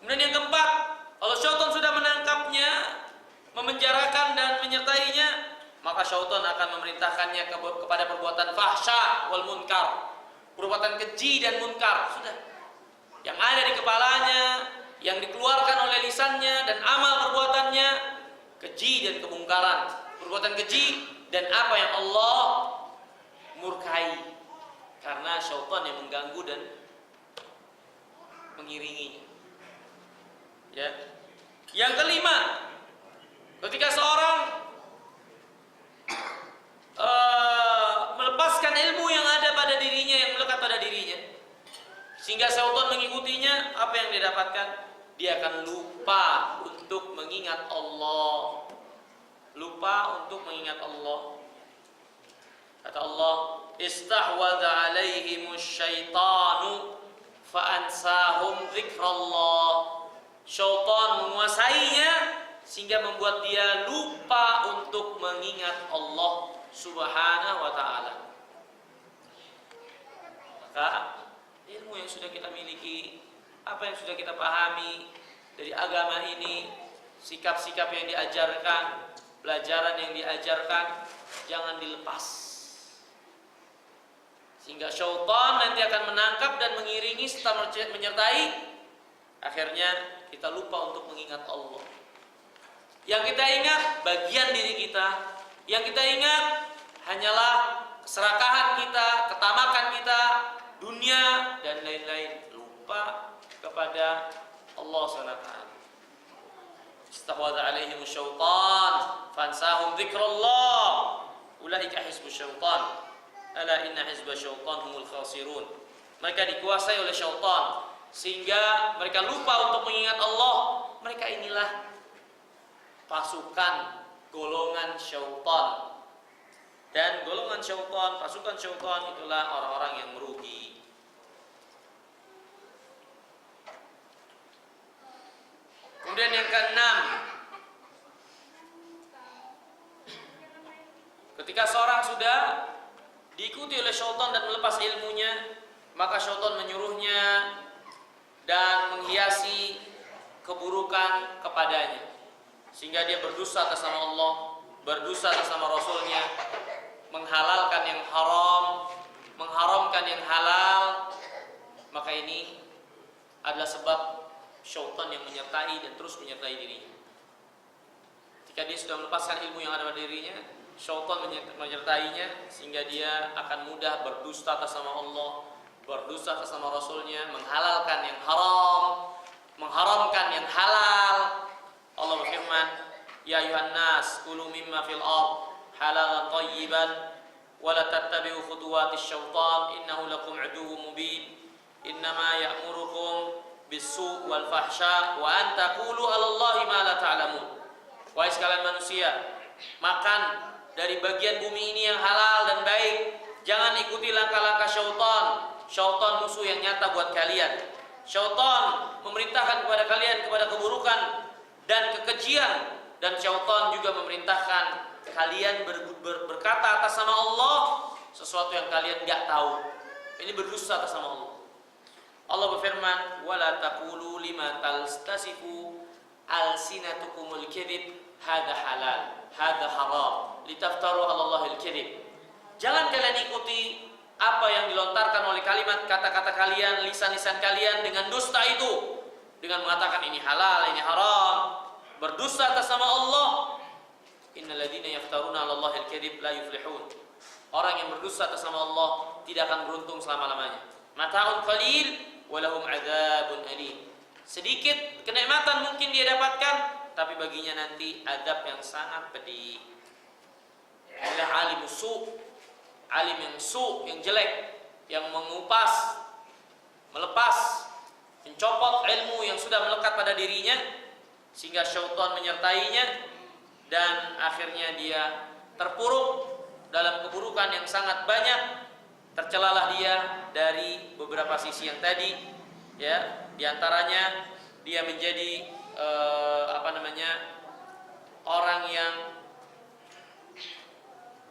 Kemudian yang keempat, kalau syaitan sudah menangkapnya, memenjarakan dan menyertainya, maka syaitan akan memerintahkannya kepada perbuatan fahsya wal munkar, perbuatan keji dan munkar. Sudah, yang ada di kepalanya, yang dikeluarkan oleh lisannya dan amal perbuatannya, keji dan kemungkaran, perbuatan keji dan apa yang Allah murkai, karena syaitan yang mengganggu dan mengiringinya. Ya. Yang kelima, ketika seorang melepaskan ilmu yang ada pada dirinya, yang melekat pada dirinya, sehingga syaitan mengikutinya, apa yang dia dapatkan? Dia akan lupa untuk mengingat Allah. Lupa untuk mengingat Allah. Kata Allah, istahwadha alaihimus syaitanu fa'ansahum dzikrallah. Syaitan menguasainya sehingga membuat dia lupa untuk mengingat Allah Subhanahu wa ta'ala. Maka ilmu yang sudah kita miliki, apa yang sudah kita pahami dari agama ini, sikap-sikap yang diajarkan, pelajaran yang diajarkan, jangan dilepas. Sehingga syaitan nanti akan menangkap dan mengiringi serta menyertai. Akhirnya kita lupa untuk mengingat Allah. Yang kita ingat bagian diri kita. Yang kita ingat hanyalah keserakahan kita, ketamakan kita, dunia dan lain-lain. Lupa kepada Allah SWT. Istahwadha alaihim syaitan fansahum dzikrallah. Ulaika hizbus syaitan. Ala inna hizbas syaitan humul khasirun. Mereka dikuasai oleh syaitan sehingga mereka lupa untuk mengingat Allah. Mereka inilah pasukan golongan syaitan. Dan golongan syaitan, pasukan syaitan itulah orang-orang yang merugi. Kemudian yang keenam, ketika seorang sudah diikuti oleh syaitan dan melepas ilmunya, maka syaitan menyuruhnya dan menghiasi keburukan kepadanya, sehingga dia berdosa atas nama Allah, berdosa atas nama Rasulnya, menghalalkan yang haram, mengharamkan yang halal. Maka ini adalah sebab syaitan yang menyertai dan terus menyertai dirinya. Ketika dia sudah melepaskan ilmu yang ada pada dirinya, syaitan menyertainya sehingga dia akan mudah berdusta atas nama Allah, berdusta atas nama Rasulnya, menghalalkan yang haram, mengharamkan yang halal. Allah berfirman, ya ayuhan nas kulu mimma fil ard halalan thayyiban wa la tattabi'u khutuwatis syaitan innahu lakum aduwwum mubin innama ya'murukum bis-su' wal fahsya wa an taqulu 'ala Allahi ma la ta'lamun. Wahai sekalian manusia, makan dari bagian bumi ini yang halal dan baik. Jangan ikuti langkah-langkah syaitan. Syaitan musuh yang nyata buat kalian. Syaitan memerintahkan kepada kalian kepada keburukan dan kekejian, dan syaitan juga memerintahkan kalian berkata atas nama Allah sesuatu yang kalian enggak tahu. Ini berdusta atas nama Allah. Allah berfirman, wala taqulu lima talstasifu alsinatukumul kadhib hadza halal hadza haram litaftaru 'ala Allahil kadhib. Jangan kalian ikuti apa yang dilontarkan oleh kalimat kata-kata kalian, lisan-lisan kalian dengan dusta itu, dengan mengatakan ini halal, ini haram, berdusta atas nama Allah. Innal ladzina yaftaruna 'ala Allahil kadhib la yuflihun. Orang yang berdusta atas nama Allah tidak akan beruntung selama-lamanya. Mata'un qalil wa lahum 'adzabun alim. Sedikit kenikmatan mungkin dia dapatkan, tapi baginya nanti azab yang sangat pedih. Adalah alim su', alim yang su', yang jelek, yang mengupas, melepas, mencopot ilmu yang sudah melekat pada dirinya sehingga syaitan menyertainya dan akhirnya dia terpuruk dalam keburukan yang sangat banyak. Tercelalah dia dari beberapa sisi yang tadi, ya, diantaranya dia menjadi orang yang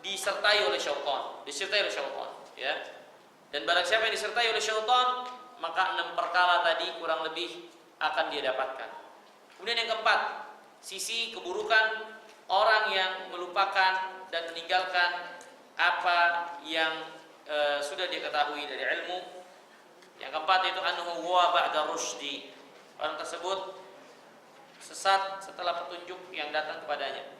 disertai oleh syaitan, ya. Dan barang siapa yang disertai oleh syaitan, maka 6 perkara tadi kurang lebih akan dia dapatkan. Kemudian yang keempat, sisi keburukan orang yang melupakan dan meninggalkan apa yang sudah diketahui dari ilmu. Yang keempat itu annahu huwa ba'da rusydi. Orang tersebut sesat setelah petunjuk yang datang kepadanya.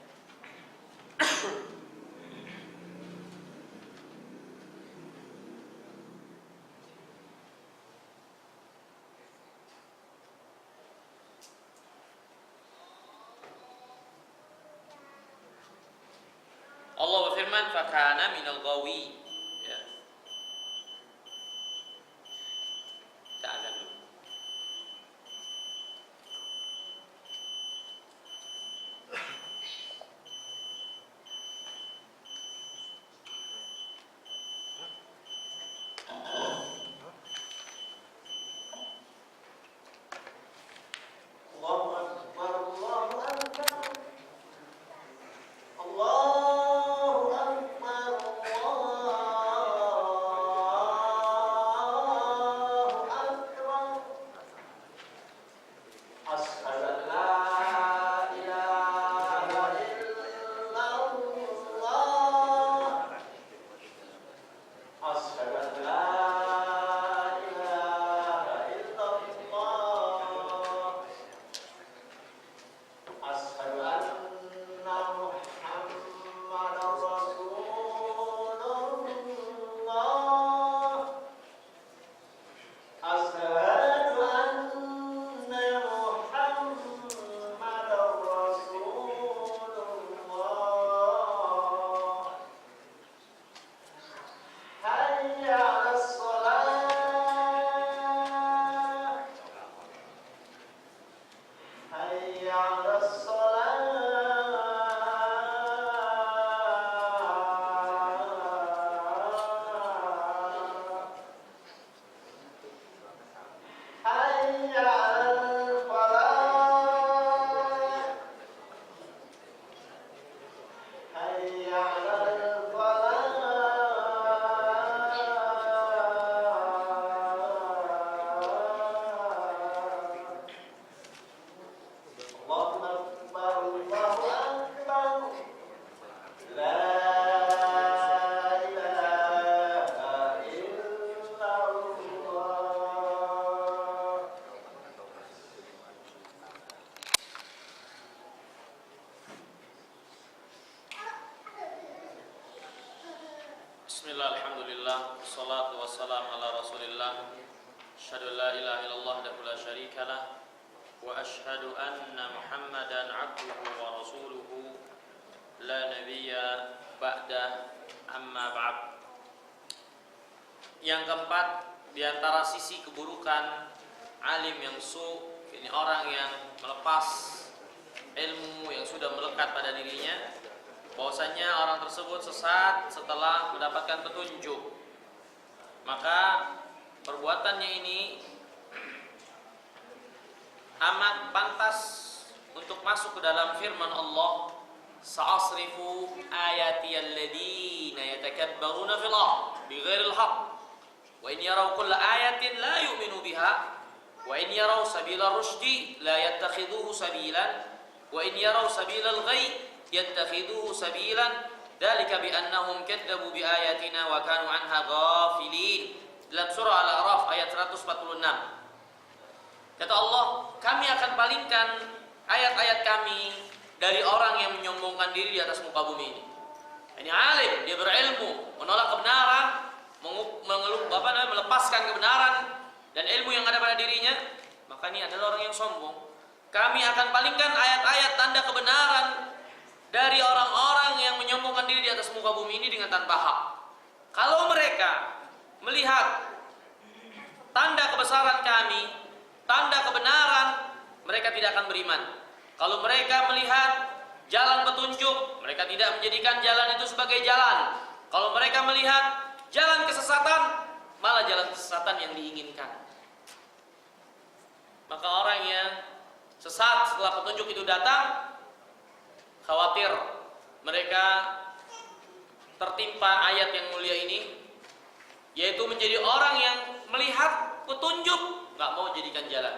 Allah berfirman, fakana minal ghawi. Ya. Kita azan dulu. Bismillah, alhamdulillah, wassalatu wassalamu ala rasulillah. Asyhadu an la ilaha illallah wahdahu la syarikalah, wa asyhadu anna Muhammadan abduhu wa rasuluhu la nabiyya ba'da, amma ba'd. Yang keempat, di antara sisi keburukan alim yang ini orang yang melepas ilmu yang sudah melekat pada dirinya, bahwasanya orang tersebut sesat setelah mendapatkan petunjuk. Maka perbuatannya ini amat pantas untuk masuk ke dalam firman Allah, sa'asrifu ayati alladhina yatakabbaruna fil ardh bighairil haqq wa in yaraw kulla ayatin la yu'minu biha wa in yaraw sabila rusydi la yattakhidhuhu sabilan wa in yaraw sabilal ghayy yattakhiduhu sabilan dzalika bi annahum kadzdzabu bi ayatina wa kanu anha ghafilin. Dalam surah Al-A'raf ayat 146. Kata Allah, kami akan palingkan ayat-ayat kami dari orang yang menyombongkan diri di atas muka bumi ini. Ini alim, dia berilmu, menolak kebenaran, melepaskan kebenaran dan ilmu yang ada pada dirinya, maka ini adalah orang yang sombong. Kami akan palingkan ayat-ayat tanda kebenaran dari orang-orang yang menyombongkan diri di atas muka bumi ini dengan tanpa hak. Kalau mereka melihat tanda kebesaran kami, tanda kebenaran, mereka tidak akan beriman. Kalau mereka melihat jalan petunjuk, mereka tidak menjadikan jalan itu sebagai jalan. Kalau mereka melihat jalan kesesatan, malah jalan kesesatan yang diinginkan. Maka orang yang sesat setelah petunjuk itu datang, khawatir mereka tertimpa ayat yang mulia ini, yaitu menjadi orang yang melihat petunjuk nggak mau jadikan jalan,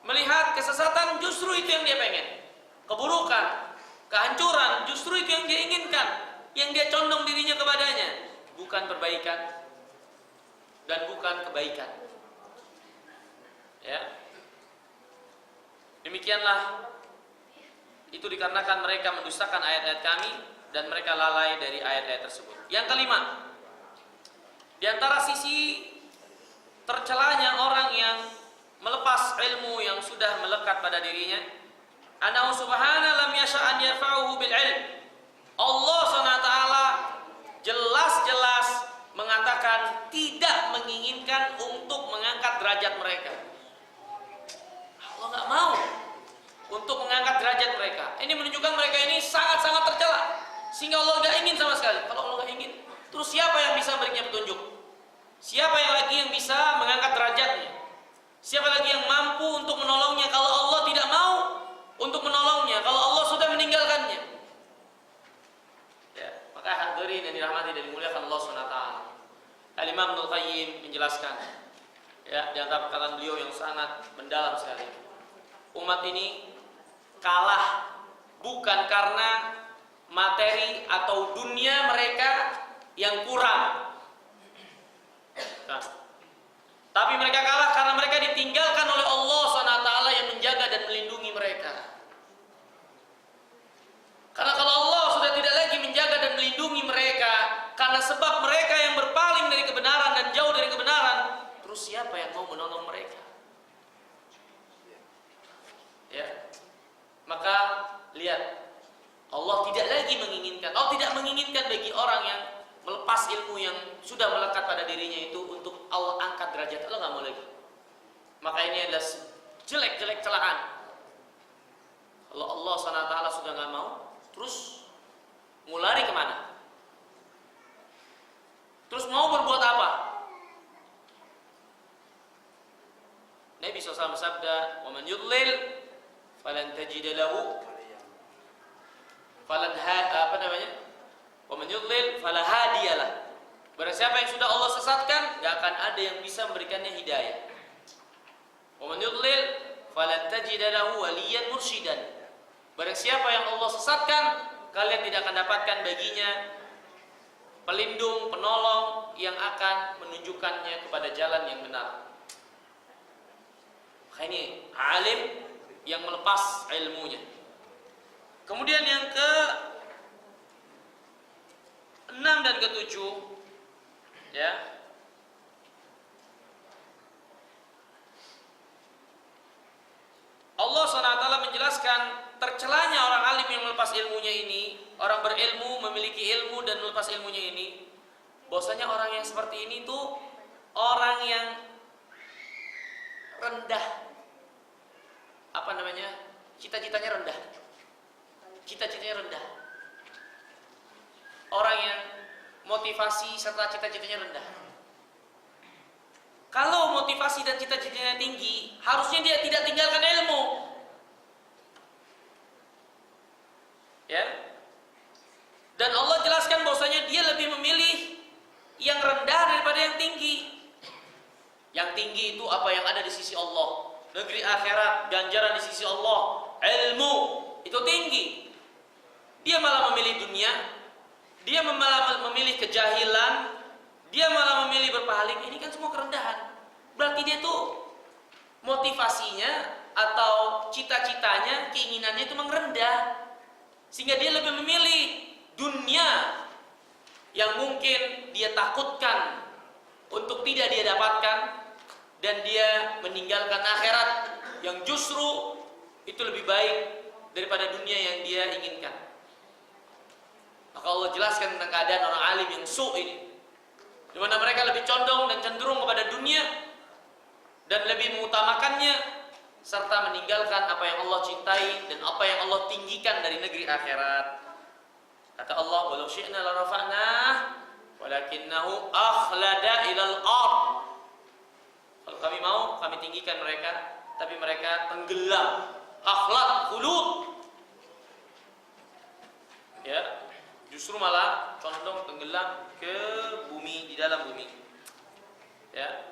melihat kesesatan justru itu yang dia pengen, keburukan, kehancuran justru itu yang dia inginkan, yang dia condong dirinya kepadanya, bukan perbaikan dan bukan kebaikan. Ya, demikianlah. Itu dikarenakan mereka mendustakan ayat-ayat kami dan mereka lalai dari ayat-ayat tersebut. Yang kelima, di antara sisi tercelanya orang yang melepas ilmu yang sudah melekat pada dirinya, Anahu subhanahu lam yasha'an yarfa'uhu bil ilm. Allah SWT jelas-jelas mengatakan tidak menginginkan untuk mengangkat derajat mereka. Allah nggak mau untuk mengangkat derajat mereka. Ini menunjukkan mereka ini sangat-sangat tercela, sehingga Allah nggak ingin sama sekali. Kalau Allah nggak ingin, terus siapa yang bisa memberinya petunjuk? Siapa yang lagi yang bisa mengangkat derajatnya? Siapa lagi yang mampu untuk menolongnya kalau Allah tidak mau untuk menolongnya, kalau Allah sudah meninggalkannya? Ya, maka hadirin yang dirahmati dan dimuliakan Allah SWT, Al-Imam Ibnul Qayyim menjelaskan, ya, di antara perkataan beliau yang sangat mendalam sekali. Umat ini kalah bukan karena materi atau dunia mereka yang kurang, nah, tapi mereka kalah karena mereka ditinggalkan oleh Allah SWT yang menjaga dan melindungi mereka. Karena kalau Allah sudah tidak lagi menjaga dan melindungi mereka karena sebab mereka yang berpaling dari kebenaran dan jauh dari kebenaran, terus siapa yang mau menolong mereka? Ya, maka lihat, Allah tidak lagi menginginkan, Allah tidak menginginkan bagi orang yang melepas ilmu yang sudah melekat pada dirinya itu untuk Allah angkat derajat. Allah nggak mau lagi. Maka ini adalah jelek-jelek celaan. Kalau Allah SWT sudah nggak mau, terus mau lari kemana? Terus mau berbuat apa? Nabi SAW bersabda, "Wa man yudlil falan tajid lahu falan apa namanya? Wa man yudlil fala hadiyalah." Barang siapa yang sudah Allah sesatkan, enggak akan ada yang bisa memberikannya hidayah. Wa man yudlil falan tajid lahu waliyan mursyidan. Barang siapa yang Allah sesatkan, kalian tidak akan dapatkan baginya pelindung, penolong yang akan menunjukkannya kepada jalan yang benar. Maka ini alim yang melepas ilmunya. Kemudian yang ke-6 dan ke-7, ya, Allah SWT menjelaskan tercelanya orang alim yang melepas ilmunya ini, orang berilmu memiliki ilmu dan melepas ilmunya ini, bahwasanya orang yang seperti ini tuh orang yang rendah, apa namanya, cita-citanya rendah. Cita-citanya rendah. Orang yang motivasi serta cita-citanya rendah. Kalau motivasi dan cita-citanya tinggi, harusnya dia tidak tinggalkan ilmu. Ya. Dan Allah jelaskan bahwasanya dia lebih memilih yang rendah daripada yang tinggi. Yang tinggi itu apa yang ada di sisi Allah, negeri akhirat, ganjaran di sisi Allah, ilmu itu tinggi. Dia malah memilih dunia, dia malah memilih kejahilan, dia malah memilih berpaling. Ini kan semua kerendahan. Berarti dia tuh motivasinya atau cita-citanya, keinginannya itu memang rendah, sehingga dia lebih memilih dunia yang mungkin dia takutkan untuk tidak dia dapatkan, dan dia meninggalkan akhirat yang justru itu lebih baik daripada dunia yang dia inginkan. Maka Allah jelaskan tentang keadaan orang alim yang su' ini, di mana mereka lebih condong dan cenderung kepada dunia dan lebih mengutamakannya, serta meninggalkan apa yang Allah cintai dan apa yang Allah tinggikan dari negeri akhirat. Kata Allah, "Walau syi'na la rafa'nah walakinnahu akhlada ilal ardh." Kalau kami mau, kami tinggikan mereka, tapi mereka tenggelam, akhlad, khulud. Ya, justru malah condong tenggelam ke bumi, di dalam bumi. Ya.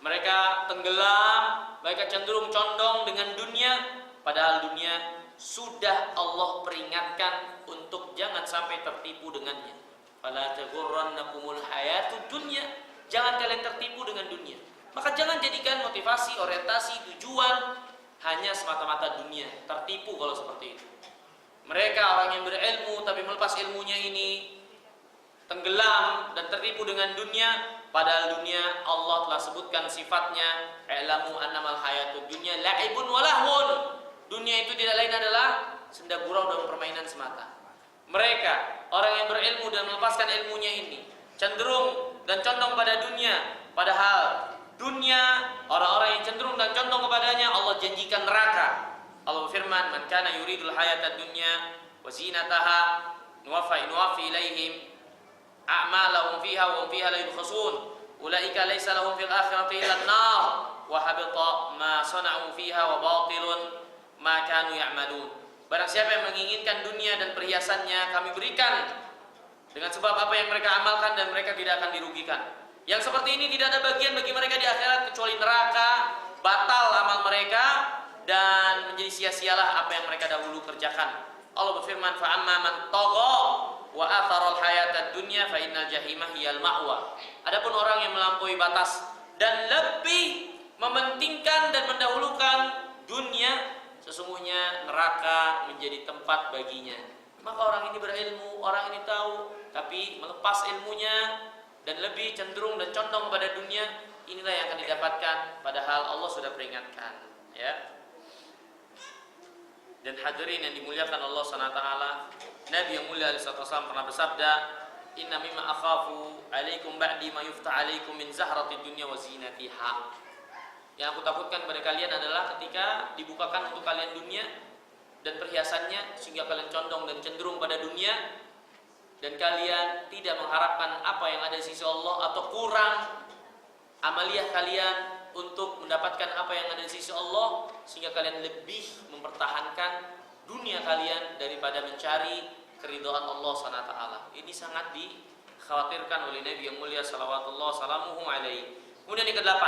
Mereka tenggelam, mereka cenderung condong dengan dunia, padahal dunia sudah Allah peringatkan untuk jangan sampai tertipu dengannya. Fala taghurrannakumul hayatud dunya, jangan kalian tertipu dengan dunia. Maka jangan jadikan motivasi, orientasi, tujuan hanya semata-mata dunia. Tertipu kalau seperti itu. Mereka orang yang berilmu tapi melepas ilmunya ini tenggelam dan tertipu dengan dunia, padahal dunia Allah telah sebutkan sifatnya, i'lamu annamal hayatud dunya la'ibun wa lahwun. Dunia itu tidak lain adalah senda gurau dan permainan semata. Mereka orang yang berilmu dan melepaskan ilmunya ini cenderung dan condong pada dunia, padahal dunia, orang-orang yang cenderung dan condong kepadanya Allah janjikan neraka. Allah berfirman, "Man kana yuridul hayatad dunya wa zinataha nuwaffi ilaihim a'malahum fiha wa hum fiha la yubkhasun. Ulaika laysa lahum fil akhirati illa an-nar wa habita ma sana'u fiha wa batilun ma kanu ya'malun." Barang siapa yang menginginkan dunia dan perhiasannya, kami berikan dengan sebab apa yang mereka amalkan dan mereka tidak akan dirugikan. Yang seperti ini tidak ada bagian bagi mereka di akhirat kecuali neraka, batal amal mereka dan menjadi sia-sialah apa yang mereka dahulu kerjakan. Allah berfirman, "Fa amma man tagha wa atharal hayatad dunya fa innal jahima hiyal ma'wa." Adapun orang yang melampaui batas dan lebih mementingkan dan mendahulukan dunia, sesungguhnya neraka menjadi tempat baginya. Maka orang ini berilmu, orang ini tahu, tapi melepas ilmunya dan lebih cenderung dan condong pada dunia, inilah yang akan didapatkan, padahal Allah sudah peringatkan, ya. Dan hadirin yang dimuliakan Allah SWT, Nabi yang mulia alaihi wasallam pernah bersabda, "Inna mimma akhafu alaikum ba'di ma yuftah alaikum min zahratid dunya wa zinatiha." Yang aku takutkan pada kalian adalah ketika dibukakan untuk kalian dunia dan perhiasannya, sehingga kalian condong dan cenderung pada dunia, dan kalian tidak mengharapkan apa yang ada di sisi Allah, atau kurang amaliyah kalian untuk mendapatkan apa yang ada di sisi Allah, sehingga kalian lebih mempertahankan dunia kalian daripada mencari keridhaan Allah SWT. Ini sangat dikhawatirkan oleh Nabi yang mulia salawatullah salamuhu alaihi. Kemudian yang ke-8,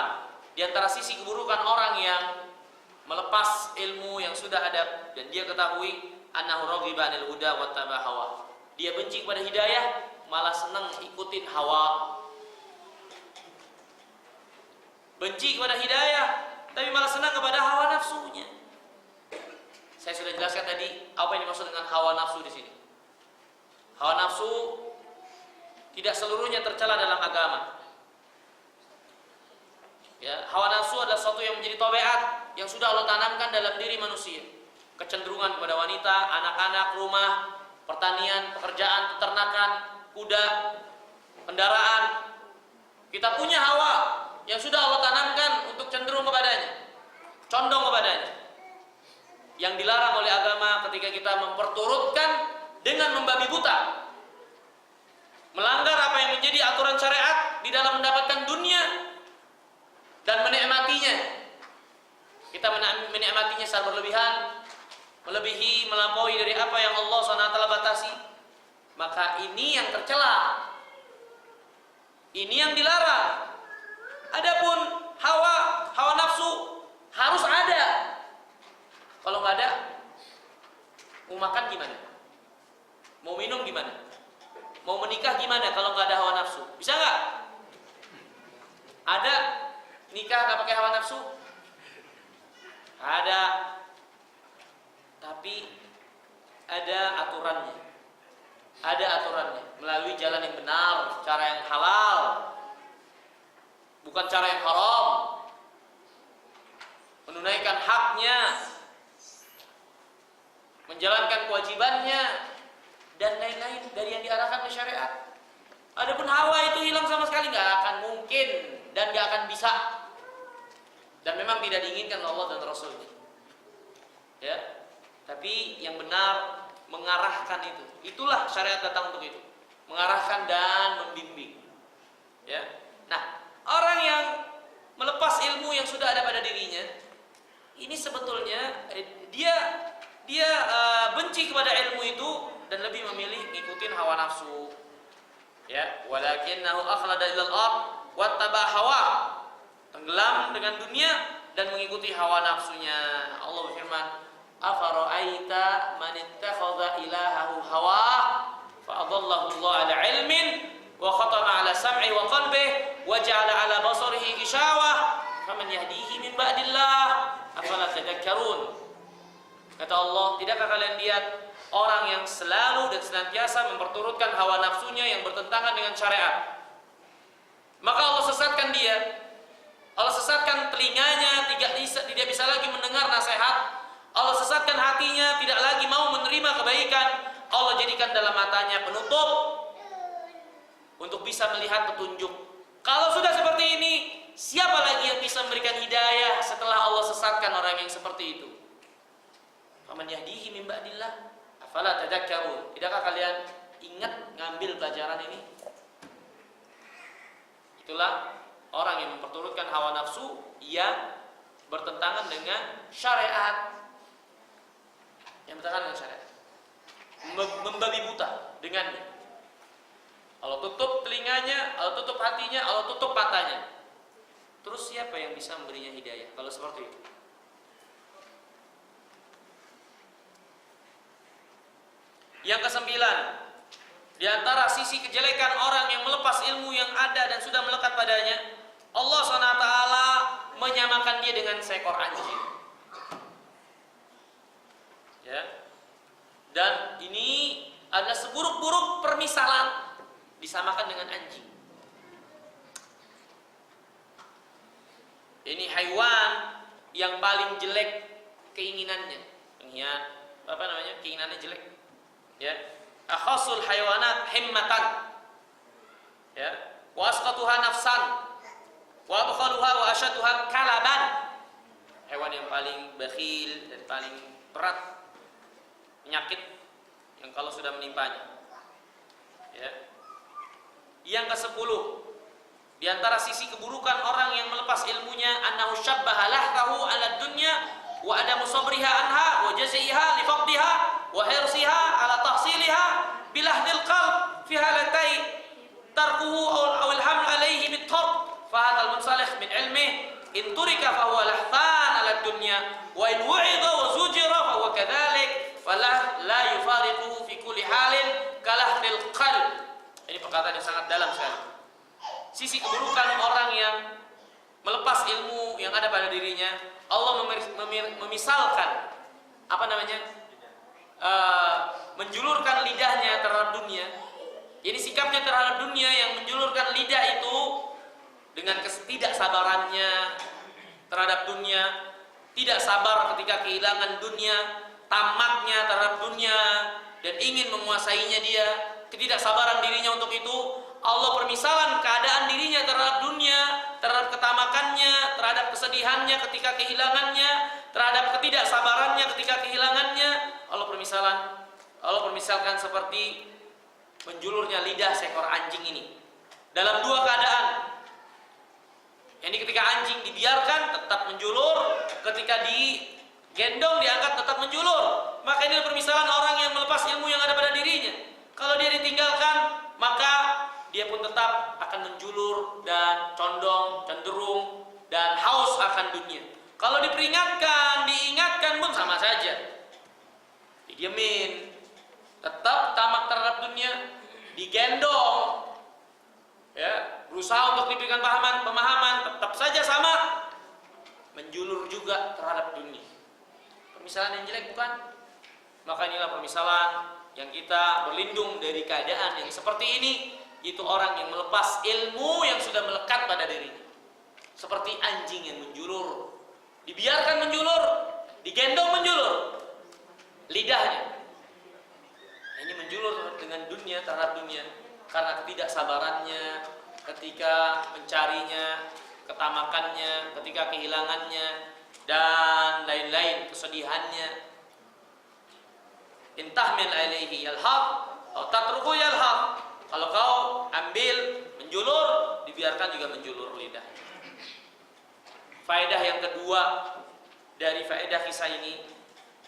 di antara sisi keburukan orang yang melepas ilmu yang sudah ada dan dia ketahui annahu raghiba anil huda wa taba'a hawa. Dia benci kepada hidayah, malah senang ikutin hawa. Benci kepada hidayah, tapi malah senang kepada hawa nafsunya. Saya sudah jelaskan tadi apa yang dimaksud dengan hawa nafsu di sini. Hawa nafsu tidak seluruhnya tercela dalam agama. Ya, hawa nafsu adalah sesuatu yang menjadi tabiat yang sudah Allah tanamkan dalam diri manusia. Kecenderungan kepada wanita, anak-anak, rumah, pertanian, pekerjaan, peternakan, kuda, kendaraan. Kita punya hawa yang sudah Allah tanamkan untuk cenderung kepadanya, condong kepadanya. Yang dilarang oleh agama ketika kita memperturutkan dengan membabi buta, melanggar apa yang menjadi aturan syariat di dalam mendapatkan dunia dan menikmatinya. Kita menikmatinya secara berlebihan, melebihi, melampaui dari apa yang Allah SWT batasi, maka ini yang tercela, ini yang dilarang. Adapun hawa nafsu harus ada. Kalau nggak ada, mau makan gimana? Mau minum gimana? Mau menikah gimana kalau nggak ada hawa nafsu? Bisa nggak? Ada nikah nggak pakai hawa nafsu? Ada, tapi ada aturannya. Ada aturannya melalui jalan yang benar, cara yang halal, bukan cara yang haram. Menunaikan haknya, menjalankan kewajibannya, dan lain-lain dari yang diarahkan oleh syariat. Adapun hawa itu hilang sama sekali, nggak akan mungkin dan nggak akan bisa, dan memang tidak diinginkan oleh Allah dan Rasulnya. Ya, tapi yang benar mengarahkan itu. Itulah syariat datang untuk itu, mengarahkan dan membimbing. Ya, nah orang yang melepas ilmu yang sudah ada pada dirinya, ini sebetulnya dia benci kepada ilmu itu dan lebih memilih ngikutin hawa nafsu. nafsu. Ya, walakinnahu akhlada ilal ard wattaba hawa. Tenggelam dengan dunia dan mengikuti hawa nafsunya. Allah berfirman, afara'aita man ittakhadha ilahahu hawa fa adallahu Allah ala ilmin wa khatama ala sam'i wa qalbihi wa ja'ala ala basarihi ghishawah faman yahdihi min ba'dillah afala tadhakkarun. Kata Allah, tidakkah kalian lihat orang yang selalu dan senantiasa memperturutkan hawa nafsunya yang bertentangan dengan syariat? Maka Allah sesatkan dia. Allah sesatkan telinganya, tidak bisa lagi mendengar nasihat. Allah sesatkan hatinya, tidak lagi mau menerima kebaikan. Allah jadikan dalam matanya penutup untuk bisa melihat petunjuk. Kalau sudah seperti ini, siapa lagi yang bisa memberikan hidayah setelah Allah sesatkan orang yang seperti itu? Faman yahdihi min ba'dillah afala tadhakkarun. Tidakkah kalian ingat ngambil pelajaran ini? Itulah orang yang memperturutkan hawa nafsu yang bertentangan dengan syariat. Yang bertentangan dengan syariat. Membabi buta dengannya. Allah tutup telinganya, Allah tutup hatinya, Allah tutup matanya. Terus siapa yang bisa memberinya hidayah kalau seperti itu? Yang kesembilan, di antara sisi kejelekan orang yang melepas ilmu yang ada dan sudah melekat padanya, Allah SWT menyamakan dia dengan seekor anjing. Ya. Dan ini adalah seburuk-buruk permisalan, disamakan dengan anjing. Ini hewan yang paling jelek keinginannya. Keinginannya jelek. Ya, akhasul hayawanat himmatan, ya, wa asqatuha nafsan, wa abkhaluha wa ashatuha kalaban. Hewan yang paling bakhil dan paling berat penyakit yang kalau sudah menimpanya. Ya. Yang ke-10, di antara sisi keburukan orang yang melepas ilmunya, annahu syabbaha lahtahu 'ala dunya wa adamu sabriha anha wa jazaiha li faqdiha wa hirsiha ala tahsiliha bilahdil qalb fi halatai tarkuhu aw al-haml alayhi bit-tark fa hadha al-munsalih min ilmihi in turika fa huwa lahtan ala dunya wa in wu'idha wa zujira fa huwa kadhalik fala la yufariquhu fi kulli halin kalahdil qalb. Ini perkataan yang sangat dalam sekali. Sisi keburukan orang yang melepas ilmu yang ada pada dirinya, Allah memisalkan menjulurkan lidahnya terhadap dunia. Jadi sikapnya terhadap dunia yang menjulurkan lidah itu dengan ketidaksabarannya terhadap dunia, tidak sabar ketika kehilangan dunia, tamaknya terhadap dunia dan ingin menguasainya dia, ketidaksabaran dirinya untuk itu. Allah permisalan keadaan dirinya terhadap dunia, terhadap ketamakannya, terhadap kesedihannya ketika kehilangannya, terhadap ketidaksabarannya ketika kehilangannya. Allah permisalkan seperti menjulurnya lidah seekor anjing ini. Dalam dua keadaan. Ini ketika anjing dibiarkan tetap menjulur, ketika digendong diangkat tetap menjulur. Maka ini permisalan orang yang melepas ilmu yang ada pada dirinya. Kalau dia ditinggalkan, maka dia pun tetap akan menjulur dan condong, cenderung dan haus akan dunia. Kalau diperingatkan, diingatkan pun sama saja. Didiamin, tetap tamak terhadap dunia, digendong, ya, berusaha untuk diberikan pemahaman, tetap saja sama, menjulur juga terhadap dunia. Permisalan yang jelek bukan? Maka inilah permisalan yang kita berlindung dari keadaan yang seperti ini. Itu orang yang melepas ilmu yang sudah melekat pada dirinya. Seperti anjing yang menjulur, dibiarkan menjulur, digendong menjulur lidahnya. Ini menjulur dengan dunia terhadap dunia karena ketidaksabarannya ketika mencarinya, ketamakannya ketika kehilangannya dan lain-lain, kesedihannya. Intahmil alaihi yalhaq atau tatruku yalhaq. Kalau kau ambil menjulur, dibiarkan juga menjulur lidah. Faedah yang kedua dari faedah kisah ini,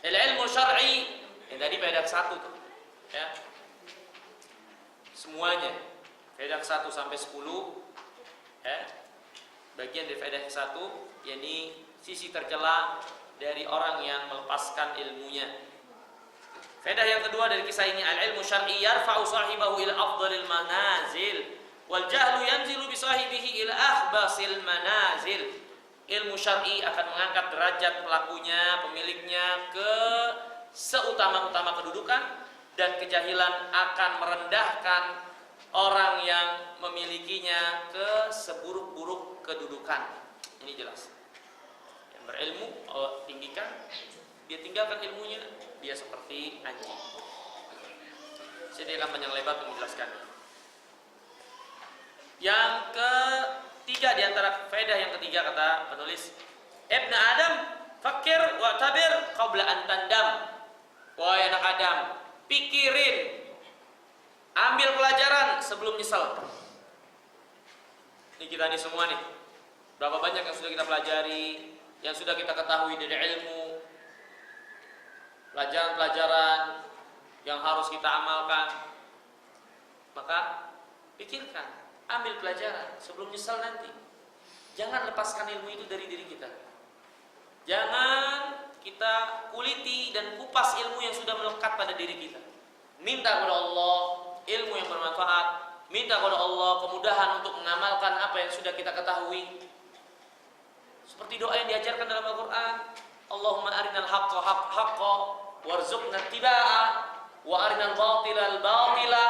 ilmu syar'i. Yang tadi faedah satu tuh, ya. semuanya. Faedah ke-1 sampai 10 ya. Bagian dari faedah ke-1 yakni sisi tercela dari orang yang melepaskan ilmunya. Faedah yang kedua dari kisah ini, al-ilmu syar'i yarfa'u sahibahu ila afdhalil manazil wal jahlu yanzilu bi sahibihi ila akhbasil manazil. Ilmu syar'i akan mengangkat derajat pelakunya, pemiliknya ke seutama-utama kedudukan, dan kejahilan akan merendahkan orang yang memilikinya ke seburuk-buruk kedudukan. Ini jelas. Yang berilmu Allah tinggikan, dia tinggalkan ilmunya, dia seperti anjing. Saya tidak akan panjang lebar untuk menjelaskannya. Yang ketiga di antara faedah yang ketiga kata penulis, Ibn Adam, fakir wa tabir qabla an tandam. Wahai anak Adam, pikirin, ambil pelajaran sebelum nyesal. Ini kita nih semua nih. Berapa banyak yang sudah kita pelajari, yang sudah kita ketahui dari ilmu, pelajaran-pelajaran yang harus kita amalkan. Maka pikirkan, ambil pelajaran sebelum nyesal nanti. Jangan lepaskan ilmu itu dari diri kita. Jangan kita kuliti dan kupas ilmu yang sudah melekat pada diri kita. Minta kepada Allah ilmu yang bermanfaat, minta kepada Allah kemudahan untuk mengamalkan apa yang sudah kita ketahui. Seperti doa yang diajarkan dalam Al-Quran, Allahumma arinal haqqa haqqa warzuqna ittiba'ah wa arinal batila batila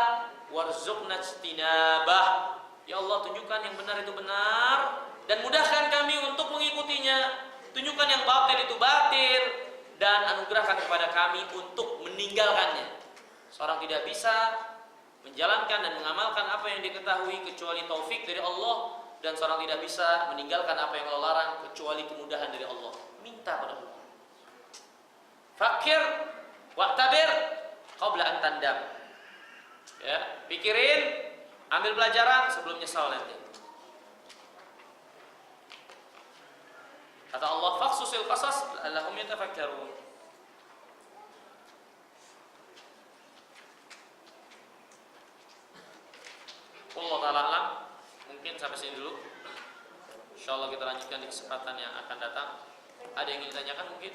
warzuqna ijtinabah. Ya Allah, tunjukkan yang benar itu benar dan mudahkan kami untuk mengikutinya. Tunjukkan yang batil itu batil dan anugerahkan kepada kami untuk meninggalkannya. Seorang tidak bisa menjalankan dan mengamalkan apa yang diketahui kecuali taufik dari Allah, dan seorang tidak bisa meninggalkan apa yang Allah larang kecuali kemudahan dari Allah. Minta pada Allah. Fakir waqtabir qabla an tandam. Ya, pikirin, ambil pelajaran sebelum nyesal nanti. Kata Allah, faqsusil qasas la'allahum yatafakkarun. Allah ta'ala alam. Mungkin sampai sini dulu. Insyaallah kita lanjutkan di kesempatan yang akan datang. Ada yang ingin ditanyakan mungkin?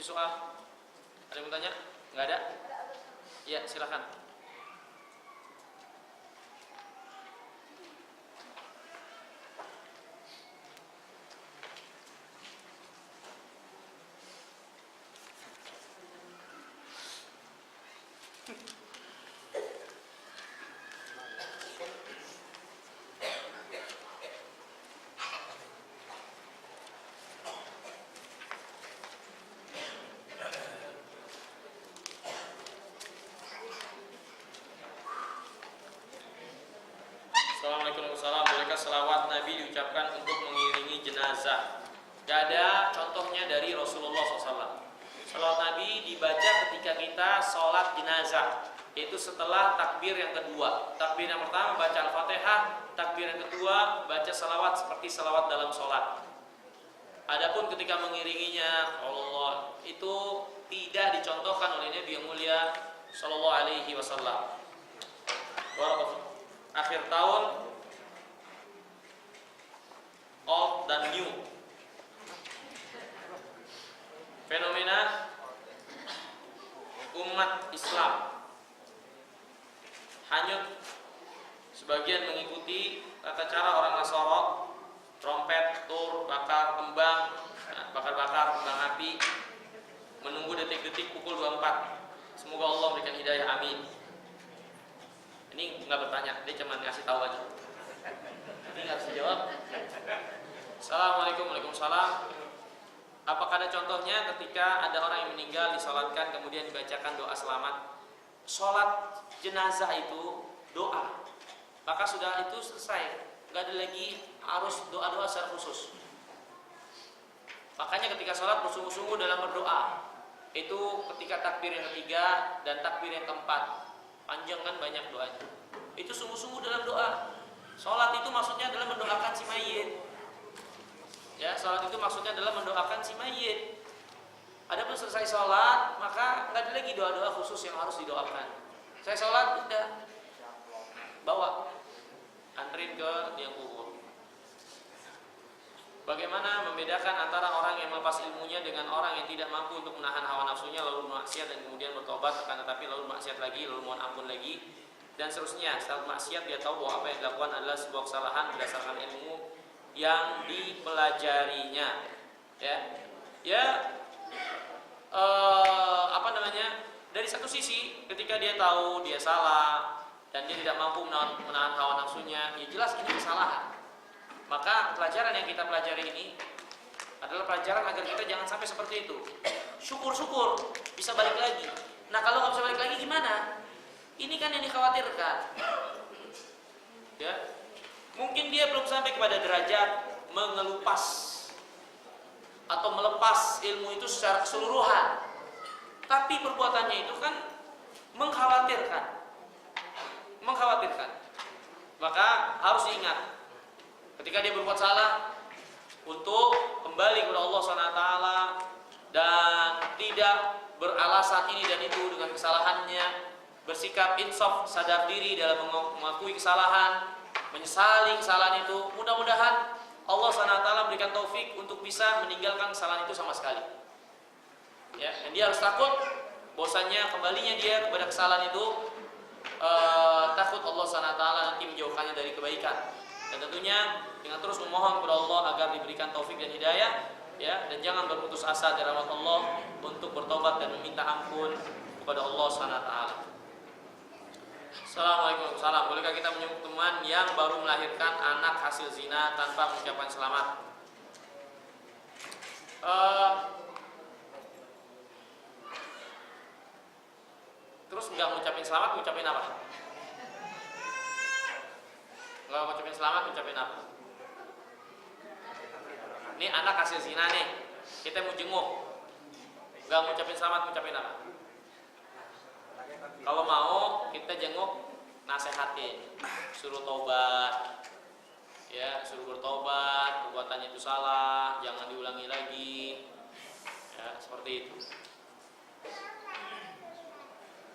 Soal? Ada yang mau tanya? Enggak ada? Ya, silakan. Assalamualaikum warahmatullahi wabarakatuh. Bolehkah selawat Nabi diucapkan untuk mengiringi jenazah? Gak ada contohnya dari Rasulullah SAW. Selawat Nabi dibaca ketika kita sholat jenazah, yaitu setelah takbir yang kedua. Takbir yang pertama baca Al-Fatihah, takbir yang kedua baca salawat seperti salawat dalam sholat. Adapun ketika mengiringinya, Allah itu tidak dicontohkan oleh Nabi yang mulia Sallallahu Alaihi Wasallam. Akhir tahun, old dan new, fenomena umat Islam hanyut. Sebagian mengikuti tata cara orang Nasara, trompet, tur, bakar kembang, bakar-bakar kembang api, menunggu detik-detik pukul 24. Semoga Allah berikan hidayah, amin. Ini nggak bertanya, dia cuma ngasih tahu aja. Ini nggak bisa jawab. Assalamualaikum, waalaikumsalam. Apakah ada contohnya ketika ada orang yang meninggal disolatkan kemudian dibacakan doa selamat? Solat jenazah itu doa, maka sudah itu selesai, nggak ada lagi harus doa-doa secara khusus. Makanya ketika sholat bersungguh-sungguh dalam berdoa. Itu ketika takbir yang ketiga dan takbir yang keempat. Panjang kan banyak doanya. Itu sungguh-sungguh dalam doa. Sholat itu maksudnya adalah mendoakan si mayit. Ya, sholat itu maksudnya adalah mendoakan si mayit. Adapun selesai sholat, maka nggak ada lagi doa-doa khusus yang harus didoakan. Saya sholat, udah bawa, anterin ke liang kubur. Bagaimana membedakan antara orang yang melepas ilmunya dengan orang yang tidak mampu untuk menahan hawa nafsunya lalu maksiat dan kemudian bertobat, akan tetapi lalu maksiat lagi, lalu mohon ampun lagi dan seterusnya. Setelah maksiat dia tahu bahwa apa yang dilakukan adalah sebuah kesalahan berdasarkan ilmu yang dipelajarinya. Dari satu sisi ketika dia tahu dia salah dan dia tidak mampu menahan hawa nafsunya, ya jelas ini kesalahan. Maka pelajaran yang kita pelajari ini adalah pelajaran agar kita jangan sampai seperti itu. Syukur-syukur bisa balik lagi. Nah kalau nggak bisa balik lagi gimana? Ini kan yang dikhawatirkan. Ya, mungkin dia belum sampai kepada derajat mengelupas atau melepas ilmu itu secara keseluruhan. Tapi perbuatannya itu kan mengkhawatirkan. Maka harus diingat ketika dia berbuat salah untuk kembali kepada Allah SWT dan tidak beralasan ini dan itu dengan kesalahannya, bersikap insaf, sadar diri dalam mengakui kesalahan, menyesali kesalahan itu. Mudah-mudahan Allah SWT memberikan taufik untuk bisa meninggalkan kesalahan itu sama sekali. Ya, dan dia harus takut bahwasanya kembalinya dia kepada kesalahan itu takut Allah SWT nanti menjauhkannya dari kebaikan. Dan tentunya dengan terus memohon kepada Allah agar diberikan taufik dan hidayah, ya, dan jangan berputus asa dari rahmat Allah untuk bertobat dan meminta ampun kepada Allah SWT. Assalamualaikum. Salam. Bolehkah kita menyebut teman yang baru melahirkan anak hasil zina tanpa mengucapkan selamat? Terus nggak ngucapin selamat, ngucapin apa? Nggak ngucapin selamat, ngucapin apa? Ini anak hasil zina nih, kita mau jenguk, nggak ngucapin selamat, ngucapin apa? Kalau mau kita jenguk, nasehatin, suruh tobat, ya, suruh bertobat, perbuatannya itu salah, jangan diulangi lagi, ya, seperti itu.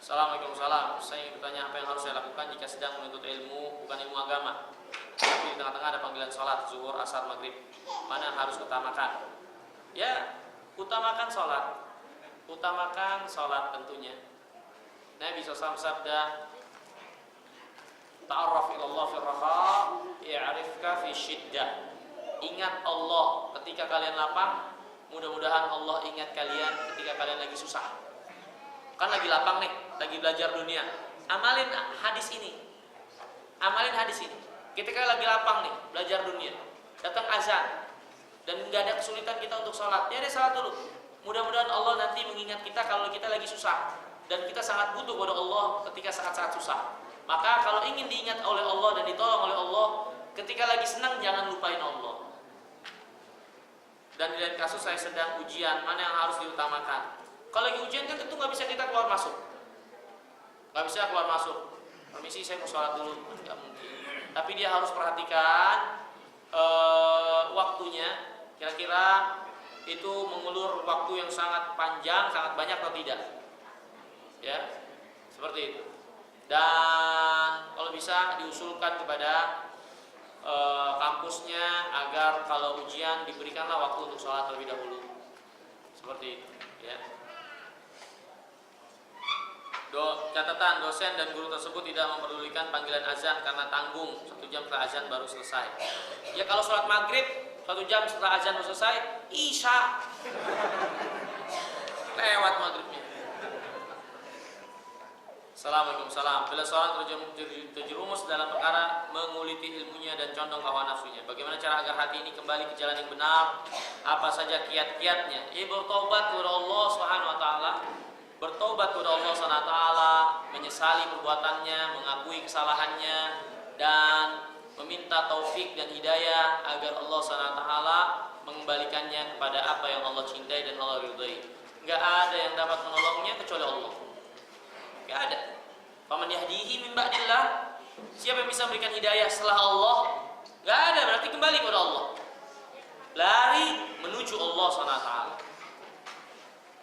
Assalamualaikum. Salam. Saya ingin bertanya apa yang harus saya lakukan jika sedang menuntut ilmu, bukan ilmu agama, tapi di tengah-tengah ada panggilan sholat zuhur, asar, maghrib, mana yang harus utamakan? Ya, utamakan sholat tentunya. Nabi SAW bersabda, ta'arraf ilallah fi raha, ya'rifka fi syiddah. Ingat Allah ketika kalian lapang, mudah-mudahan Allah ingat kalian ketika kalian lagi susah. Kan lagi lapang nih, lagi belajar dunia. Amalin hadis ini. Ketika lagi lapang nih, belajar dunia, datang azan dan nggak ada kesulitan kita untuk sholat, ya deh sholat dulu. Mudah-mudahan Allah nanti mengingat kita kalau kita lagi susah dan kita sangat butuh kepada Allah ketika saat-saat susah. Maka kalau ingin diingat oleh Allah dan ditolong oleh Allah, ketika lagi senang jangan lupain Allah. Dan di lain kasus saya sedang ujian, mana yang harus diutamakan? Kalau lagi ujian kan tentu nggak bisa kita keluar masuk. Permisi saya mau sholat dulu, nggak mungkin. Tapi dia harus perhatikan waktunya. Kira-kira itu mengulur waktu yang sangat panjang, sangat banyak atau tidak? Ya, seperti itu. Dan kalau bisa diusulkan kepada kampusnya agar kalau ujian diberikanlah waktu untuk sholat terlebih dahulu. Seperti itu. Ya. Catatan, dosen dan guru tersebut tidak memperdulikan panggilan azan karena tanggung 1 jam setelah azan baru selesai. Ya kalau sholat maghrib 1 jam setelah azan baru selesai, isya lewat maghribnya. Assalamualaikum. Salam. Bila seorang terjerumus dalam perkara menguliti ilmunya dan condong hawa nafsunya, bagaimana cara agar hati ini kembali ke jalan yang benar? Apa saja kiat-kiatnya? Bertobat kepada Allah Subhanahu wa taala. Bertobat kepada Allah SWT, menyesali perbuatannya, mengakui kesalahannya, dan meminta taufik dan hidayah agar Allah SWT mengembalikannya kepada apa yang Allah cintai dan Allah ridhai. Gak ada yang dapat menolongnya kecuali Allah. Gak ada. Faman yahdihi min ba'dillah. Siapa yang bisa memberikan hidayah setelah Allah? Gak ada, berarti kembali kepada Allah. Lari menuju Allah SWT.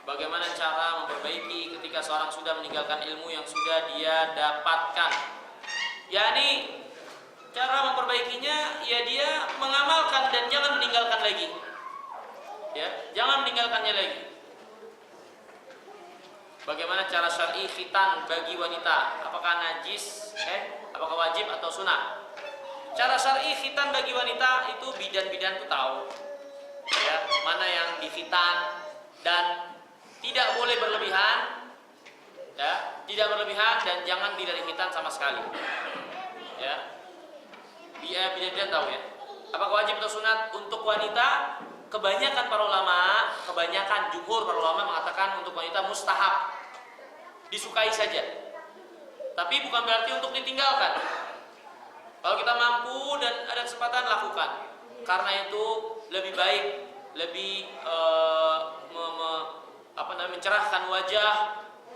bagaimana cara memperbaiki ketika seorang sudah meninggalkan ilmu yang sudah dia dapatkan. Yani cara memperbaikinya ya dia mengamalkan dan jangan meninggalkan lagi. Ya, jangan meninggalkannya lagi. Bagaimana cara syar'i khitan bagi wanita? Apakah najis? Apakah wajib atau sunnah? Cara syar'i khitan bagi wanita itu bidan-bidan itu tahu. Ya, mana yang dikhitan dan tidak boleh berlebihan. Ya, tidak berlebihan dan jangan tidak dikhitan sama sekali. Ya. Bidan-bidan tahu ya. Apakah wajib atau sunat untuk wanita? Kebanyakan para ulama, jumhur para ulama mengatakan untuk wanita mustahab, disukai saja. Tapi bukan berarti untuk ditinggalkan. Kalau kita mampu dan ada kesempatan lakukan. Karena itu lebih baik, lebih mencerahkan wajah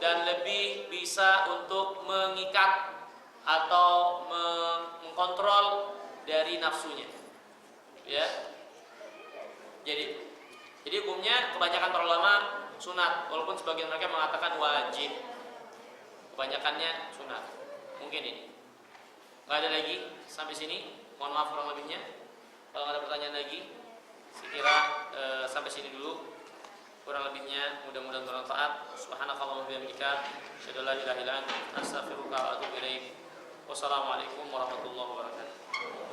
dan lebih bisa untuk mengikat atau mengkontrol dari nafsunya. Ya. Jadi hukumnya kebanyakan para ulama sunat, walaupun sebagian mereka mengatakan wajib. Kebanyakannya sunat. Mungkin ini. Nggak ada lagi sampai sini. Mohon maaf kurang lebihnya. Kalau nggak ada pertanyaan lagi, saya kira sampai sini dulu. Kurang lebihnya mudah-mudahan bermanfaat. Subhanakallahumma wa bihamdika, asyhadu an la ilaha illa anta, astaghfiruka wa atubu ilaik. Wassalamualaikum warahmatullahi wabarakatuh.